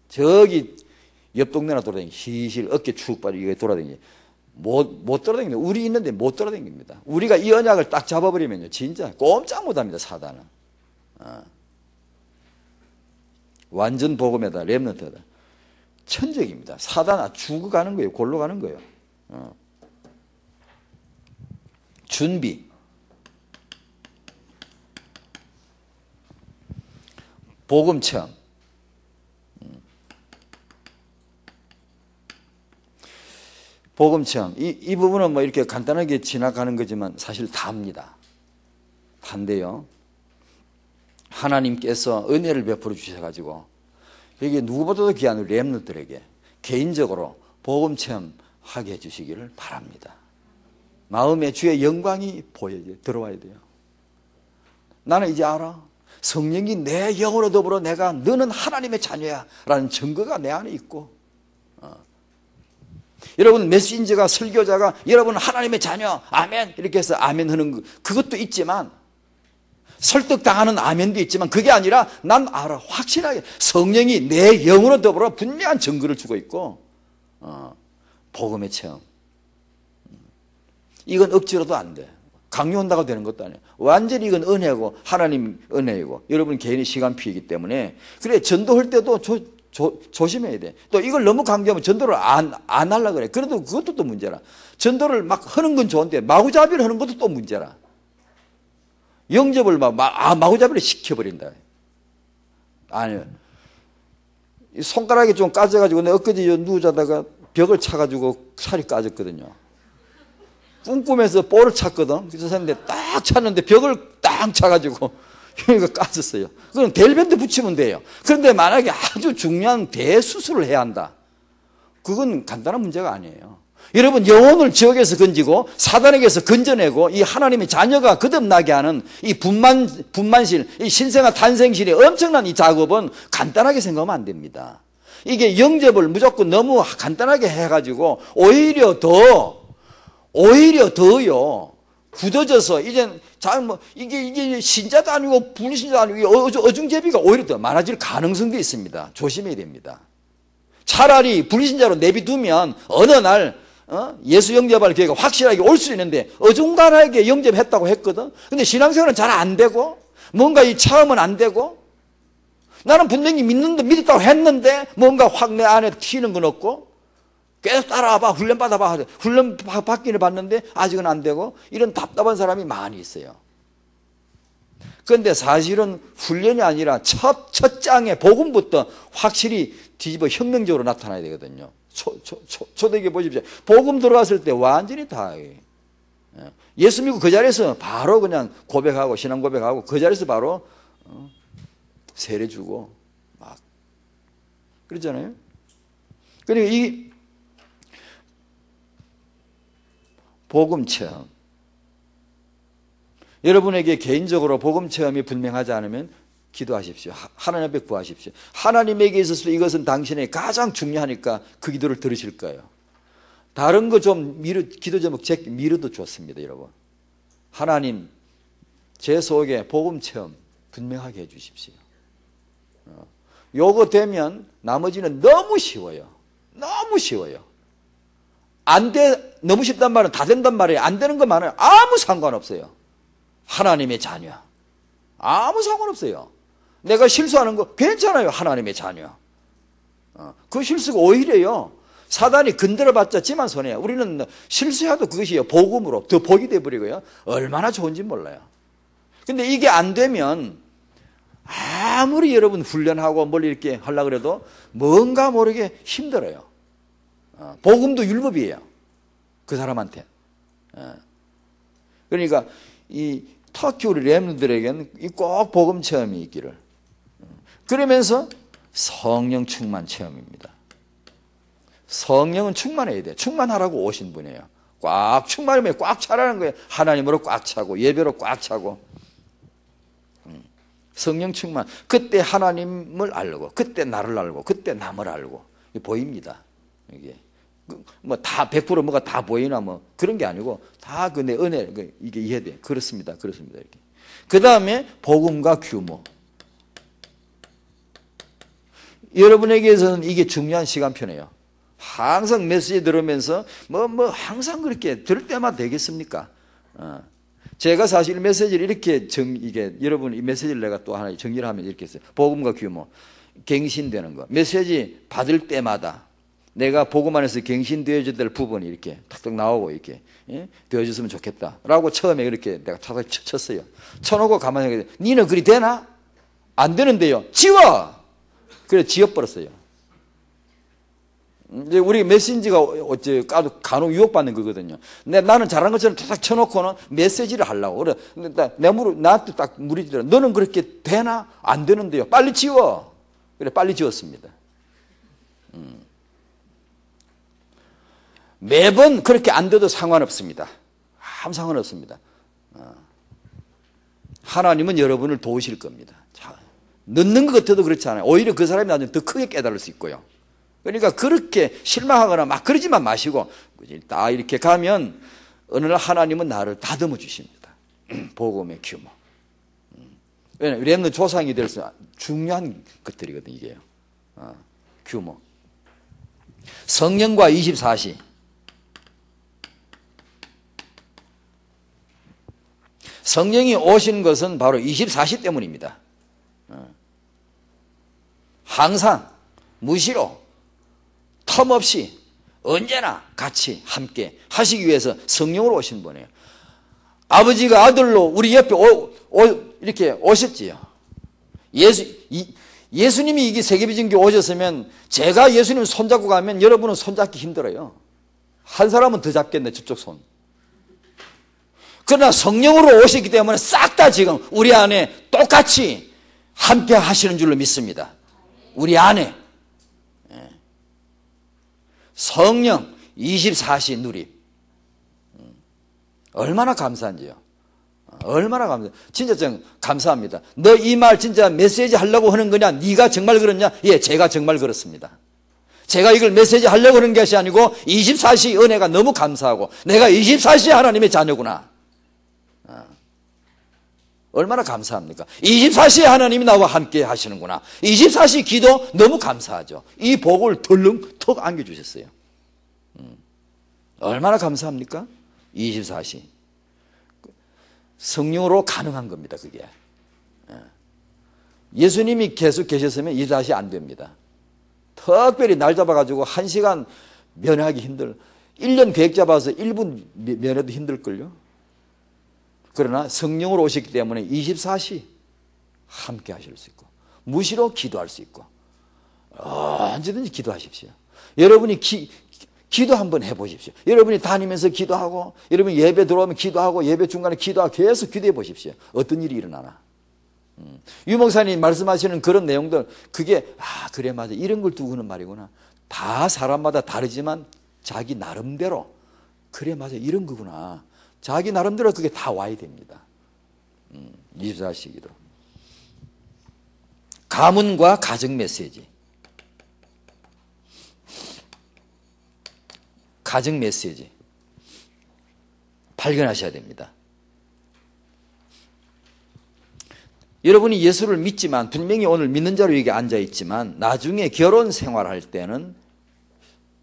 저기 옆 동네나 돌아다니기 시실 어깨 축 빠지게 돌아다니기 못 돌아다닙니다. 우리 있는데 못 돌아다닙니다. 우리가 이 언약을 딱 잡아버리면요 진짜 꼼짝 못합니다. 사단은 완전 복음에다 렘넌트다 천적입니다. 사단 죽어가는 거예요. 골로 가는 거예요. 준비 복음 체험 복음 체험. 이 부분은 뭐 이렇게 간단하게 지나가는 거지만 사실 다입니다. 다인데요. 하나님께서 은혜를 베풀어 주셔가지고 여기 누구보다도 귀한 렘넌트들에게 개인적으로 복음 체험하게 해주시기를 바랍니다. 마음에 주의 영광이 보여야 돼요. 들어와야 돼요. 나는 이제 알아. 성령이 내 영으로 더불어 내가 너는 하나님의 자녀야 라는 증거가 내 안에 있고, 여러분 메신저가 설교자가 여러분 하나님의 자녀 아멘 이렇게 해서 아멘 하는 거 그것도 있지만, 설득당하는 아멘도 있지만, 그게 아니라 난 알아. 확실하게 성령이 내 영으로 더불어 분명한 증거를 주고 있고, 복음의 체험. 이건 억지로도 안 돼. 강요한다고 되는 것도 아니에요. 완전히 이건 은혜고 하나님 은혜이고 여러분 개인의 시간 피이기 때문에, 그래 전도할 때도 조심해야 돼. 또 이걸 너무 강조하면 전도를 안 하려고 그래. 그래도 그것도 또 문제라. 전도를 막 하는 건 좋은데 마구잡이를 하는 것도 또 문제라. 영접을 마구잡이를 시켜버린다. 아니요. 손가락이 좀 까져가지고 내가 엊그제 누워자다가 벽을 차가지고 살이 까졌거든요. 꿈꾸면서 볼을 찼거든. 그래서 샀는데 딱 찼는데 벽을 딱 차가지고 여기가 까졌어요. 그럼 델밴드 붙이면 돼요. 그런데 만약에 아주 중요한 대수술을 해야 한다. 그건 간단한 문제가 아니에요. 여러분 영혼을 지옥에서 건지고 사단에게서 건져내고 이 하나님의 자녀가 거듭나게 하는 이 분만실, 이 신생아 탄생실의 엄청난 이 작업은 간단하게 생각하면 안 됩니다. 이게 영접을 무조건 너무 간단하게 해가지고 오히려 더요 굳어져서 이제 이게 신자도 아니고 불신자도 아니고 어중제비가 오히려 더 많아질 가능성도 있습니다. 조심해야 됩니다. 차라리 불신자로 내비두면 어느 날 예수 영접할 기회가 확실하게 올 수 있는데, 어중간하게 영접했다고 했거든. 근데 신앙생활은 잘 안 되고 뭔가 이 체험은 안 되고, 나는 분명히 믿었다고 했는데 뭔가 확 내 안에 튀는 건 없고, 계속 따라와봐, 훈련 받아봐, 훈련 받기는 받는데 아직은 안 되고, 이런 답답한 사람이 많이 있어요. 그런데 사실은 훈련이 아니라 첫 장에 복음부터 확실히 뒤집어 혁명적으로 나타나야 되거든요. 초대교회 보십시오. 복음 들어갔을 때 완전히 다 예수 믿고 그 자리에서 바로 그냥 고백하고 신앙 고백하고 그 자리에서 바로 세례 주고 막 그러잖아요. 그러니까 이 복음 체험, 여러분에게 개인적으로 복음 체험이 분명하지 않으면 기도하십시오. 하나님 앞에 구하십시오. 하나님에게 있어서 이것은 당신의 가장 중요하니까 그 기도를 들으실 거예요. 다른 거 좀 기도 제목 미뤄도 좋습니다. 여러분, 하나님 제 속에 복음 체험 분명하게 해주십시오. 요거 되면 나머지는 너무 쉬워요. 너무 쉬워요. 너무 쉽단 말은 다 된단 말이에요. 안 되는 것만은 아무 상관없어요. 하나님의 자녀 아무 상관없어요. 내가 실수하는 거 괜찮아요. 하나님의 자녀. 그 실수가 오히려요, 사단이 건드려봤자 지만 손해요. 우리는 실수해도 그것이 복음으로 더 복이 돼버리고요, 얼마나 좋은지 몰라요. 근데 이게 안 되면 아무리 여러분 훈련하고 뭘 이렇게 하려고 해도 뭔가 모르게 힘들어요. 복음도 율법이에요, 그 사람한테. 그러니까 이 터키 우리 렘넌트들에게는 꼭 복음 체험이 있기를. 그러면서 성령 충만 체험입니다. 성령은 충만해야 돼. 충만하라고 오신 분이에요. 꽉 충만하면 꽉 차라는 거예요. 하나님으로 꽉 차고 예배로 꽉 차고. 성령 충만. 그때 하나님을 알고, 그때 나를 알고, 그때 남을 알고. 보입니다. 이게 뭐 다 100% 뭐가 다 보이나 뭐 그런 게 아니고 다 그 내 은혜, 이게 이해돼. 그렇습니다. 그렇습니다. 이렇게. 그 다음에 복음과 규모. 여러분에게서는 이게 중요한 시간표네요. 항상 메시지 들으면서 항상 그렇게 들을 때마다 되겠습니까? 제가 사실 메시지를 이렇게 이게 여러분 이 메시지를 내가 또 하나 정리를 하면 이렇게 했어요. 복음과 규모, 갱신되는 거. 메시지 받을 때마다 내가 복음 안에서 갱신되어야 될 부분이 이렇게 탁탁 나오고 이렇게 되어졌으면 좋겠다라고 처음에 이렇게 내가 탁탁 쳤어요. 쳐놓고 가만히 생각해. 니는 그리 되나? 안 되는데요. 지워. 그래 지워버렸어요. 이제 우리 메신저가 어째 간혹 유혹받는 거거든요. 나는 잘한 것처럼 탁 쳐놓고는 메시지를 하려고. 그래. 나한테 딱 무리지더라. 너는 그렇게 되나? 안 되는데요. 빨리 지워. 그래, 빨리 지웠습니다. 매번 그렇게 안 돼도 상관없습니다. 아무 상관없습니다. 하나님은 여러분을 도우실 겁니다. 자, 늦는 것 같아도 그렇지 않아요. 오히려 그 사람이 나중에 더 크게 깨달을 수 있고요. 그러니까 그렇게 실망하거나 막 그러지만 마시고 딱 이렇게 가면 어느 날 하나님은 나를 다듬어 주십니다. 복음의 규모. 왜냐하면 렘넌트 조상이 될 수 중요한 것들이거든요. 이게요. 규모. 성령과 24시. 성령이 오신 것은 바로 24시 때문입니다. 항상 무시로 텀없이 언제나 같이 함께 하시기 위해서 성령으로 오신 분이에요. 아버지가 아들로 우리 옆에 이렇게 오셨지요. 예수님이 이게 세계비전교회 오셨으면 제가 예수님 손잡고 가면 여러분은 손잡기 힘들어요. 한 사람은 더 잡겠네, 저쪽 손. 그러나 성령으로 오셨기 때문에 싹 다 지금 우리 안에 똑같이 함께 하시는 줄로 믿습니다. 우리 안에. 성령 24시 누림. 얼마나 감사한지요. 얼마나 감사. 진짜 좀 감사합니다. 너 이 말 진짜 메시지 하려고 하는 거냐? 네가 정말 그렇냐? 예, 제가 정말 그렇습니다. 제가 이걸 메시지 하려고 하는 것이 아니고 24시 은혜가 너무 감사하고 내가 24시 하나님의 자녀구나. 얼마나 감사합니까? 24시 하나님이 나와 함께 하시는구나. 24시 기도 너무 감사하죠. 이 복을 덜렁 안겨주셨어요. 얼마나 감사합니까? 24시. 성령으로 가능한 겁니다, 그게. 예수님이 계속 계셨으면 24시 안 됩니다. 특별히 날 잡아가지고 1시간 면회하기 1년 계획 잡아서 1분 면회도 힘들걸요. 그러나 성령으로 오셨기 때문에 24시 함께 하실 수 있고 무시로 기도할 수 있고 언제든지 기도하십시오. 여러분이 기도 한번 해보십시오. 여러분이 다니면서 기도하고 여러분이 예배 들어오면 기도하고 예배 중간에 기도하고 계속 기도해 보십시오. 어떤 일이 일어나나. 유 목사님 말씀하시는 그런 내용들 그게 그래 맞아 이런 걸 두고 하는 말이구나. 다 사람마다 다르지만 자기 나름대로 그래 맞아 이런 거구나. 자기 나름대로 그게 다 와야 됩니다. 24시 기도. 가문과 가정 메시지. 가정 메시지. 발견하셔야 됩니다. 여러분이 예수를 믿지만 분명히 오늘 믿는 자로 여기 앉아있지만 나중에 결혼 생활할 때는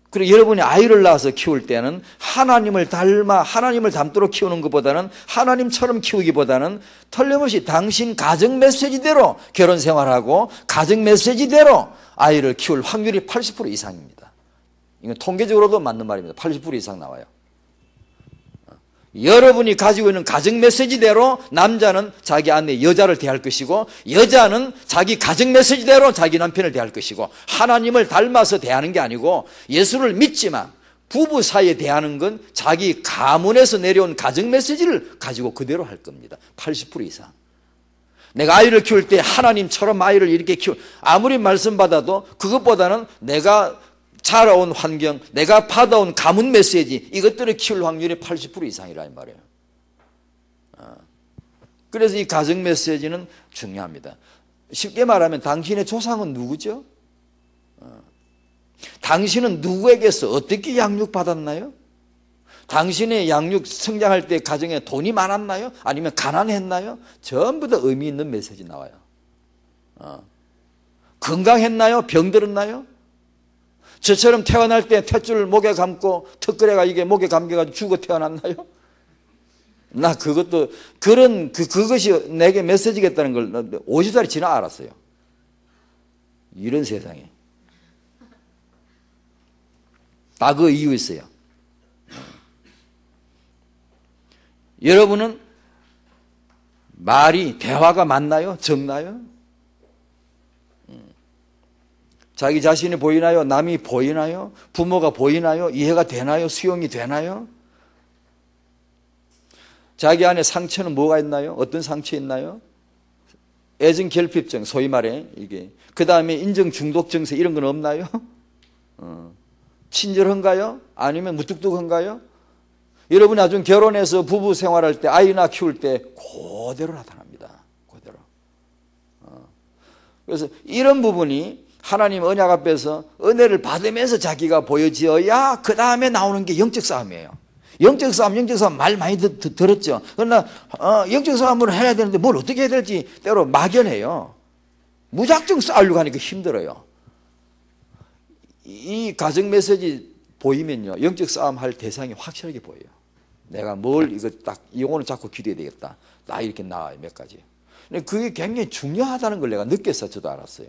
그리고 여러분이 아이를 낳아서 키울 때는 하나님을 닮아 하나님을 닮도록 키우는 것보다는 하나님처럼 키우기보다는 틀림없이 당신 가정 메시지대로 결혼 생활하고 가정 메시지대로 아이를 키울 확률이 80% 이상입니다. 이건 통계적으로도 맞는 말입니다. 80% 이상 나와요. 여러분이 가지고 있는 가정 메시지대로 남자는 자기 아내 여자를 대할 것이고 여자는 자기 가정 메시지대로 자기 남편을 대할 것이고 하나님을 닮아서 대하는 게 아니고 예수를 믿지만 부부 사이에 대하는 건 자기 가문에서 내려온 가정 메시지를 가지고 그대로 할 겁니다. 80% 이상. 내가 아이를 키울 때 하나님처럼 아이를 이렇게 아무리 말씀 받아도 그것보다는 내가 자라온 환경, 내가 받아온 가문 메시지 이것들을 키울 확률이 80% 이상이라는 말이에요. 그래서 이 가정 메시지는 중요합니다. 쉽게 말하면 당신의 조상은 누구죠? 당신은 누구에게서 어떻게 양육받았나요? 당신의 양육 성장할 때 가정에 돈이 많았나요? 아니면 가난했나요? 전부 다 의미 있는 메시지 나와요. 건강했나요? 병들었나요? 저처럼 태어날 때 탯줄 목에 감고 턱걸이가 이게 목에 감겨가지고 죽어 태어났나요? 나 그것도 그것이 내게 메시지겠다는 걸 50살이 지나 알았어요. 이런 세상에 다 그 이유 있어요. 여러분은 대화가 많나요? 적나요? 자기 자신이 보이나요? 남이 보이나요? 부모가 보이나요? 이해가 되나요? 수용이 되나요? 자기 안에 상처는 뭐가 있나요? 어떤 상처 있나요? 애정 결핍증, 소위 말해 이게. 그 다음에 인정 중독 증세 이런 건 없나요? 친절한가요? 아니면 무뚝뚝한가요? 여러분 나중에 결혼해서 부부 생활할 때 아이나 키울 때 그대로 나타납니다. 그대로. 그래서 이런 부분이 하나님 언약 앞에서 은혜를 받으면서 자기가 보여지어야 그 다음에 나오는 게 영적 싸움이에요. 영적 싸움 말 많이 들었죠. 그러나 영적 싸움을 해야 되는데 뭘 어떻게 해야 될지 때로 막연해요. 무작정 싸우려고 하니까 힘들어요. 이 가정 메시지 보이면요, 영적 싸움 할 대상이 확실하게 보여요. 내가 뭘 이거 딱 이거는 자꾸 기도해야 되겠다. 나 이렇게 나와요, 몇 가지. 근데 그게 굉장히 중요하다는 걸 내가 느꼈어. 저도 알았어요.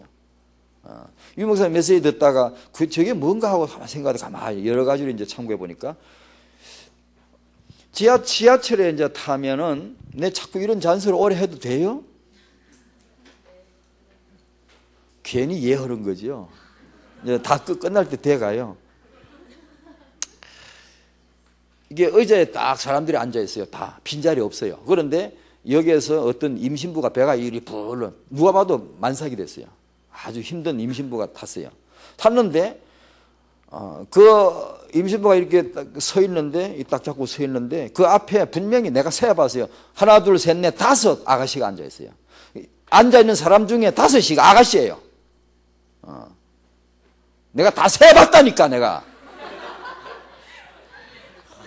유 목사님 메시지 듣다가 저게 뭔가 하고 생각하다 가만히 여러 가지로 이제 참고해 보니까 지하철에 이제 타면은 내 자꾸 이런 잔소리를 오래 해도 돼요? 괜히 예허른 거죠. 이제 다 끝날 때 돼가요. 이게 의자에 딱 사람들이 앉아 있어요. 다 빈자리 없어요. 그런데 여기에서 어떤 임신부가 배가 이리 불러 누가 봐도 만삭이 됐어요. 아주 힘든 임신부가 탔어요. 탔는데 그 임신부가 이렇게 딱 서 있는데 딱 잡고 서 있는데 그 앞에 분명히 내가 세어봤어요. 하나 둘 셋 넷 다섯 아가씨가 앉아 있어요. 앉아 있는 사람 중에 다섯이 아가씨예요. 내가 다 세어봤다니까 내가.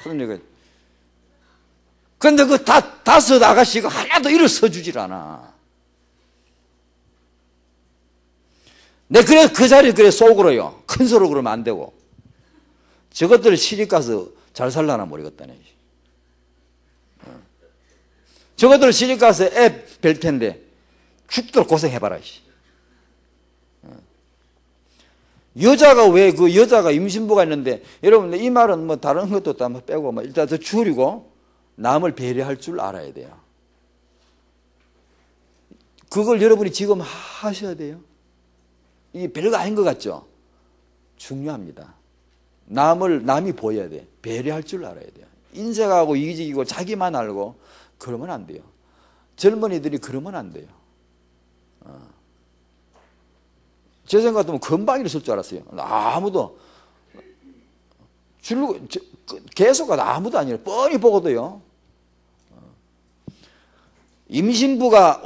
그러니까 근데 그 다섯 아가씨가 하나도 일어서주질 않아. 내 그래 그 자리에 그래 속으로요. 큰 소리로 그러면 안 되고. 저것들 시집 가서 잘 살라나 모르겠다네. 저것들 시집 가서 애 뵐 텐데 죽도록 고생해봐라. 여자가 왜 그 여자가 임신부가 있는데 여러분 이 말은 뭐 다른 것도 다 빼고 뭐 일단 저 줄이고 남을 배려할 줄 알아야 돼요. 그걸 여러분이 지금 하셔야 돼요. 이게 별거 아닌 것 같죠? 중요합니다. 남이 보여야 돼. 배려할 줄 알아야 돼요. 인색하고 이기적이고 자기만 알고 그러면 안 돼요. 젊은이들이 그러면 안 돼요. 제 생각 같으면 금방 일어설 줄 알았어요. 아무도 계속 가도 아무도 아니에요. 뻔히 보고도요. 임신부가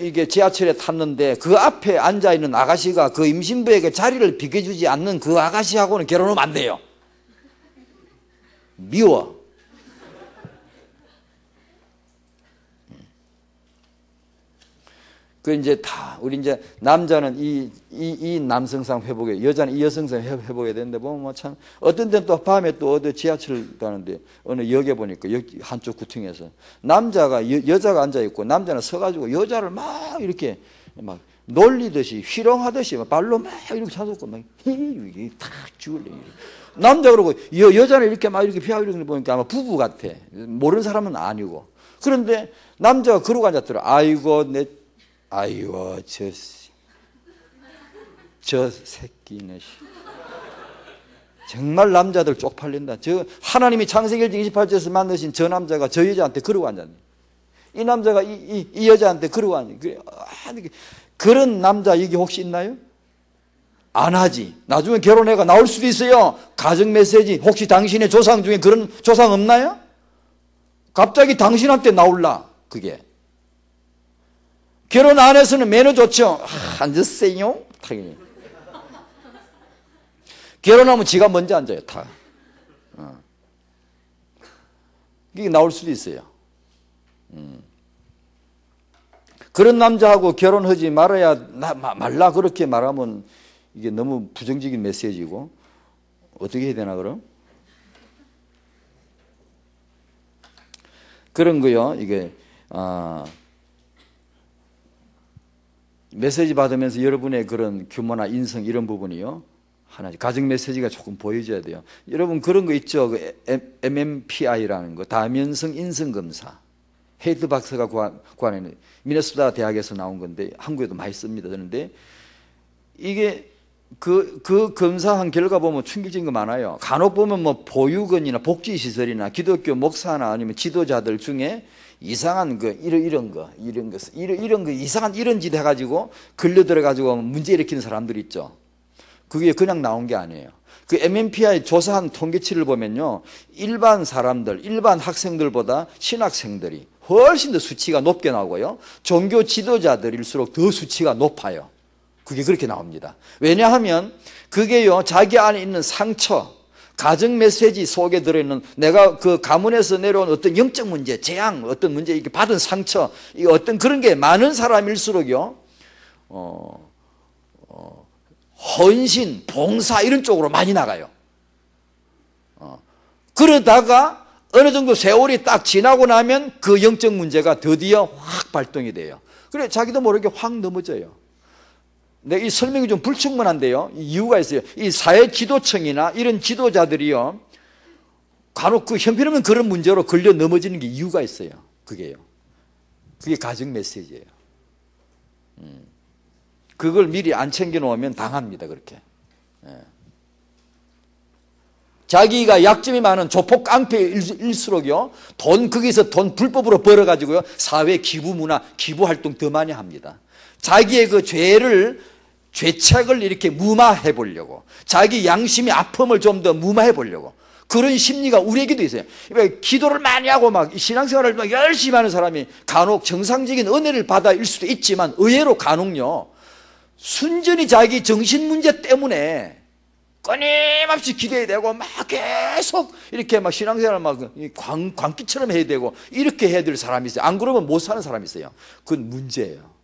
이게 지하철에 탔는데 그 앞에 앉아있는 아가씨가 그 임신부에게 자리를 비켜주지 않는 그 아가씨하고는 결혼하면 안 돼요. 미워. 그 이제 우리 이제 남자는 이 남성상 회복에, 여자는 이 여성상 회복해야 되는데, 뭐 참, 어떤 데는 또 밤에 또 어디 지하철 가는데, 어느 역에 보니까, 한쪽 구층에서, 남자가, 여자가 앉아있고, 남자는 서가지고, 여자를 막 이렇게, 막 놀리듯이, 희롱하듯이, 막 발로 막 이렇게 차놓고, 막, 이게 탁 죽을래. 남자 그러고, 여자는 이렇게 막 이렇게 피하고 이렇게 보니까 아마 부부 같아. 모르는 사람은 아니고. 그런데 남자가 그러고 앉았더라. 아이고, 저 새끼네. 정말 남자들 쪽팔린다. 하나님이 창세기 1장 28절에서 만드신 저 남자가 저 여자한테 그러고 앉았네. 이 남자가 이 여자한테 그러고 앉네. 그런 남자 여기 혹시 있나요? 안 하지. 나중에 결혼해가 나올 수도 있어요. 가정 메시지. 혹시 당신의 조상 중에 그런 조상 없나요? 갑자기 당신한테 나올라. 그게. 결혼 안 해서는 매너 좋죠. 앉으세요. 당연히. 결혼하면 지가 먼저 앉아요. 다. 이게 나올 수도 있어요. 그런 남자하고 결혼하지 말라 그렇게 말하면 이게 너무 부정적인 메시지고 어떻게 해야 되나 그럼? 그런 거요. 이게 메시지 받으면서 여러분의 그런 규모나 인성 이런 부분이요. 하나씩 가정 메시지가 조금 보여줘야 돼요. 여러분 그런 거 있죠. 그 MMPI라는 거. 다면성 인성 검사. 헤이트 박사가 구하는 미네소타 대학에서 나온 건데 한국에도 많이 씁니다. 그런데 이게 그 검사한 결과 보면 충격적인 거 많아요. 간혹 보면 뭐 보육원이나 복지시설이나 기독교 목사나 아니면 지도자들 중에 이상한 이런 거 이상한 이런 짓 해가지고 걸려들어가지고 문제 일으키는 사람들 있죠. 그게 그냥 나온 게 아니에요. 그 MMPI 조사한 통계치를 보면요, 일반 사람들, 일반 학생들보다 신학생들이 훨씬 더 수치가 높게 나오고요, 종교 지도자들일수록 더 수치가 높아요. 그게 그렇게 나옵니다. 왜냐하면 그게요, 자기 안에 있는 상처, 가정 메시지 속에 들어있는 내가 그 가문에서 내려온 어떤 영적 문제, 재앙, 어떤 문제, 이렇게 받은 상처, 이 어떤 그런 게 많은 사람일수록요, 헌신, 봉사 이런 쪽으로 많이 나가요. 그러다가 어느 정도 세월이 딱 지나고 나면 그 영적 문제가 드디어 확 발동이 돼요. 그래 자기도 모르게 확 넘어져요. 근데 이 설명이 좀 불충분한데요, 이유가 있어요. 이 사회지도청이나 이런 지도자들이요, 간혹 그 형편없는 그런 문제로 걸려 넘어지는 게 이유가 있어요. 그게 가정 메시지예요. 그걸 미리 안 챙겨놓으면 당합니다. 그렇게. 자기가 약점이 많은 조폭 깡패일수록요, 거기서 돈 불법으로 벌어가지고요, 사회 기부 문화, 기부 활동 더 많이 합니다. 자기의 그 죄책을 이렇게 무마해 보려고, 자기 양심의 아픔을 좀 더 무마해 보려고, 그런 심리가 우리에게도 있어요. 기도를 많이 하고 막 신앙생활을 막 열심히 하는 사람이 간혹 정상적인 은혜를 받아일 수도 있지만, 의외로 간혹요, 순전히 자기 정신 문제 때문에 끊임없이 기도해야 되고, 막 계속 이렇게 막 신앙생활을 막 광기처럼 해야 되고, 이렇게 해야 될 사람이 있어요. 안 그러면 못 사는 사람이 있어요. 그건 문제예요.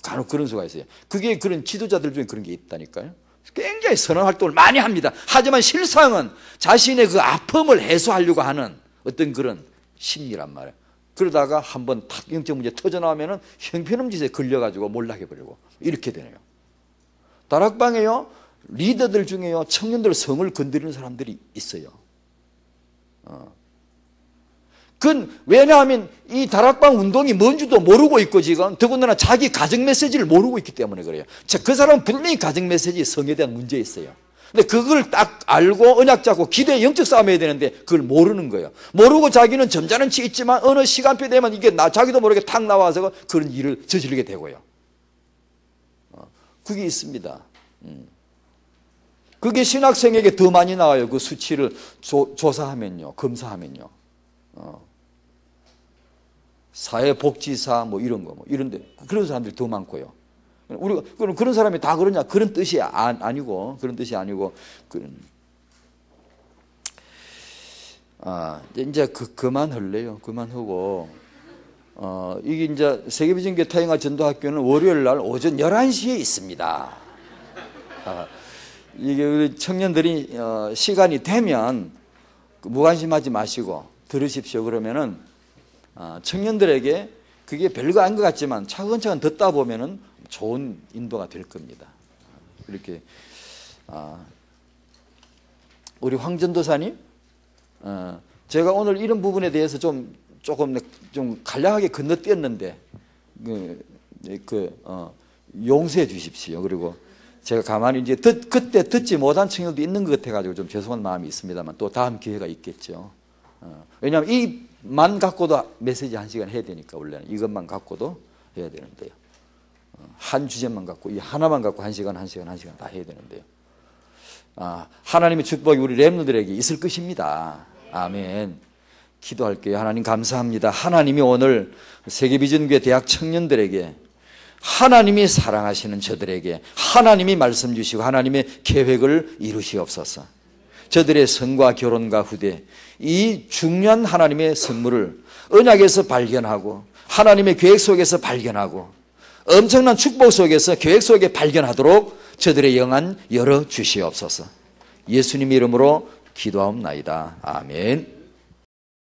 간혹 그런 수가 있어요. 그게 그런 지도자들 중에 그런 게 있다니까요. 굉장히 선한 활동을 많이 합니다. 하지만 실상은 자신의 그 아픔을 해소하려고 하는 어떤 그런 심리란 말이에요. 그러다가 한번 탁 영적 문제 터져나오면은 형편없는 짓에 걸려가지고 몰락해버리고 이렇게 되네요. 다락방에요, 리더들 중에요, 청년들 성을 건드리는 사람들이 있어요. 그건 왜냐하면 이 다락방 운동이 뭔지도 모르고 있고, 지금 더군다나 자기 가정 메시지를 모르고 있기 때문에 그래요. 그 사람은 분명히 가정 메시지, 성에 대한 문제 있어요. 근데 그걸 딱 알고 언약 잡고 기도에 영적 싸움 해야 되는데 그걸 모르는 거예요. 모르고 자기는 점잖은 치 있지만 어느 시간표 되면 이게 자기도 모르게 탁 나와서 그런 일을 저지르게 되고요. 그게 있습니다. 그게 신학생에게 더 많이 나와요. 그 수치를 조사하면요, 검사하면요. 사회복지사 뭐 이런 거, 뭐 이런데 그런 사람들이 더 많고요. 우리가 그런 사람이 다 그러냐, 그런 뜻이 아니고, 그런 뜻이 아니고, 이제 그만할래요. 그만하고, 이게 이제 세계비전교회 타영아 전도학교는 월요일 날 오전 11시에 있습니다. 이게 우리 청년들이 시간이 되면 무관심하지 마시고 들으십시오. 그러면은 청년들에게 그게 별거 아닌 것 같지만 차근차근 듣다 보면은 좋은 인도가 될 겁니다. 이렇게 우리 황 전도사님, 제가 오늘 이런 부분에 대해서 조금 간략하게 건너뛰었는데 용서해 주십시오. 그리고 제가 가만히 이제 그때 듣지 못한 청년도 있는 것 같아가지고 좀 죄송한 마음이 있습니다만 또 다음 기회가 있겠죠. 왜냐하면 이만 갖고도 메시지 1시간 해야 되니까, 원래는 이것만 갖고도 해야 되는데요. 한 주제만 갖고, 이 하나만 갖고 1시간 다 해야 되는데요. 하나님의 축복이 우리 렘너들에게 있을 것입니다. 아멘. 기도할게요. 하나님 감사합니다. 하나님이 오늘 세계비전교회 대학 청년들에게, 하나님이 사랑하시는 저들에게 하나님이 말씀 주시고 하나님의 계획을 이루시옵소서. 저들의 성과 결혼과 후대, 이 중요한 하나님의 선물을 언약에서 발견하고 하나님의 계획 속에서 발견하고 엄청난 축복 속에서 계획 속에 발견하도록 저들의 영안 열어 주시옵소서. 예수님 이름으로 기도하옵나이다. 아멘.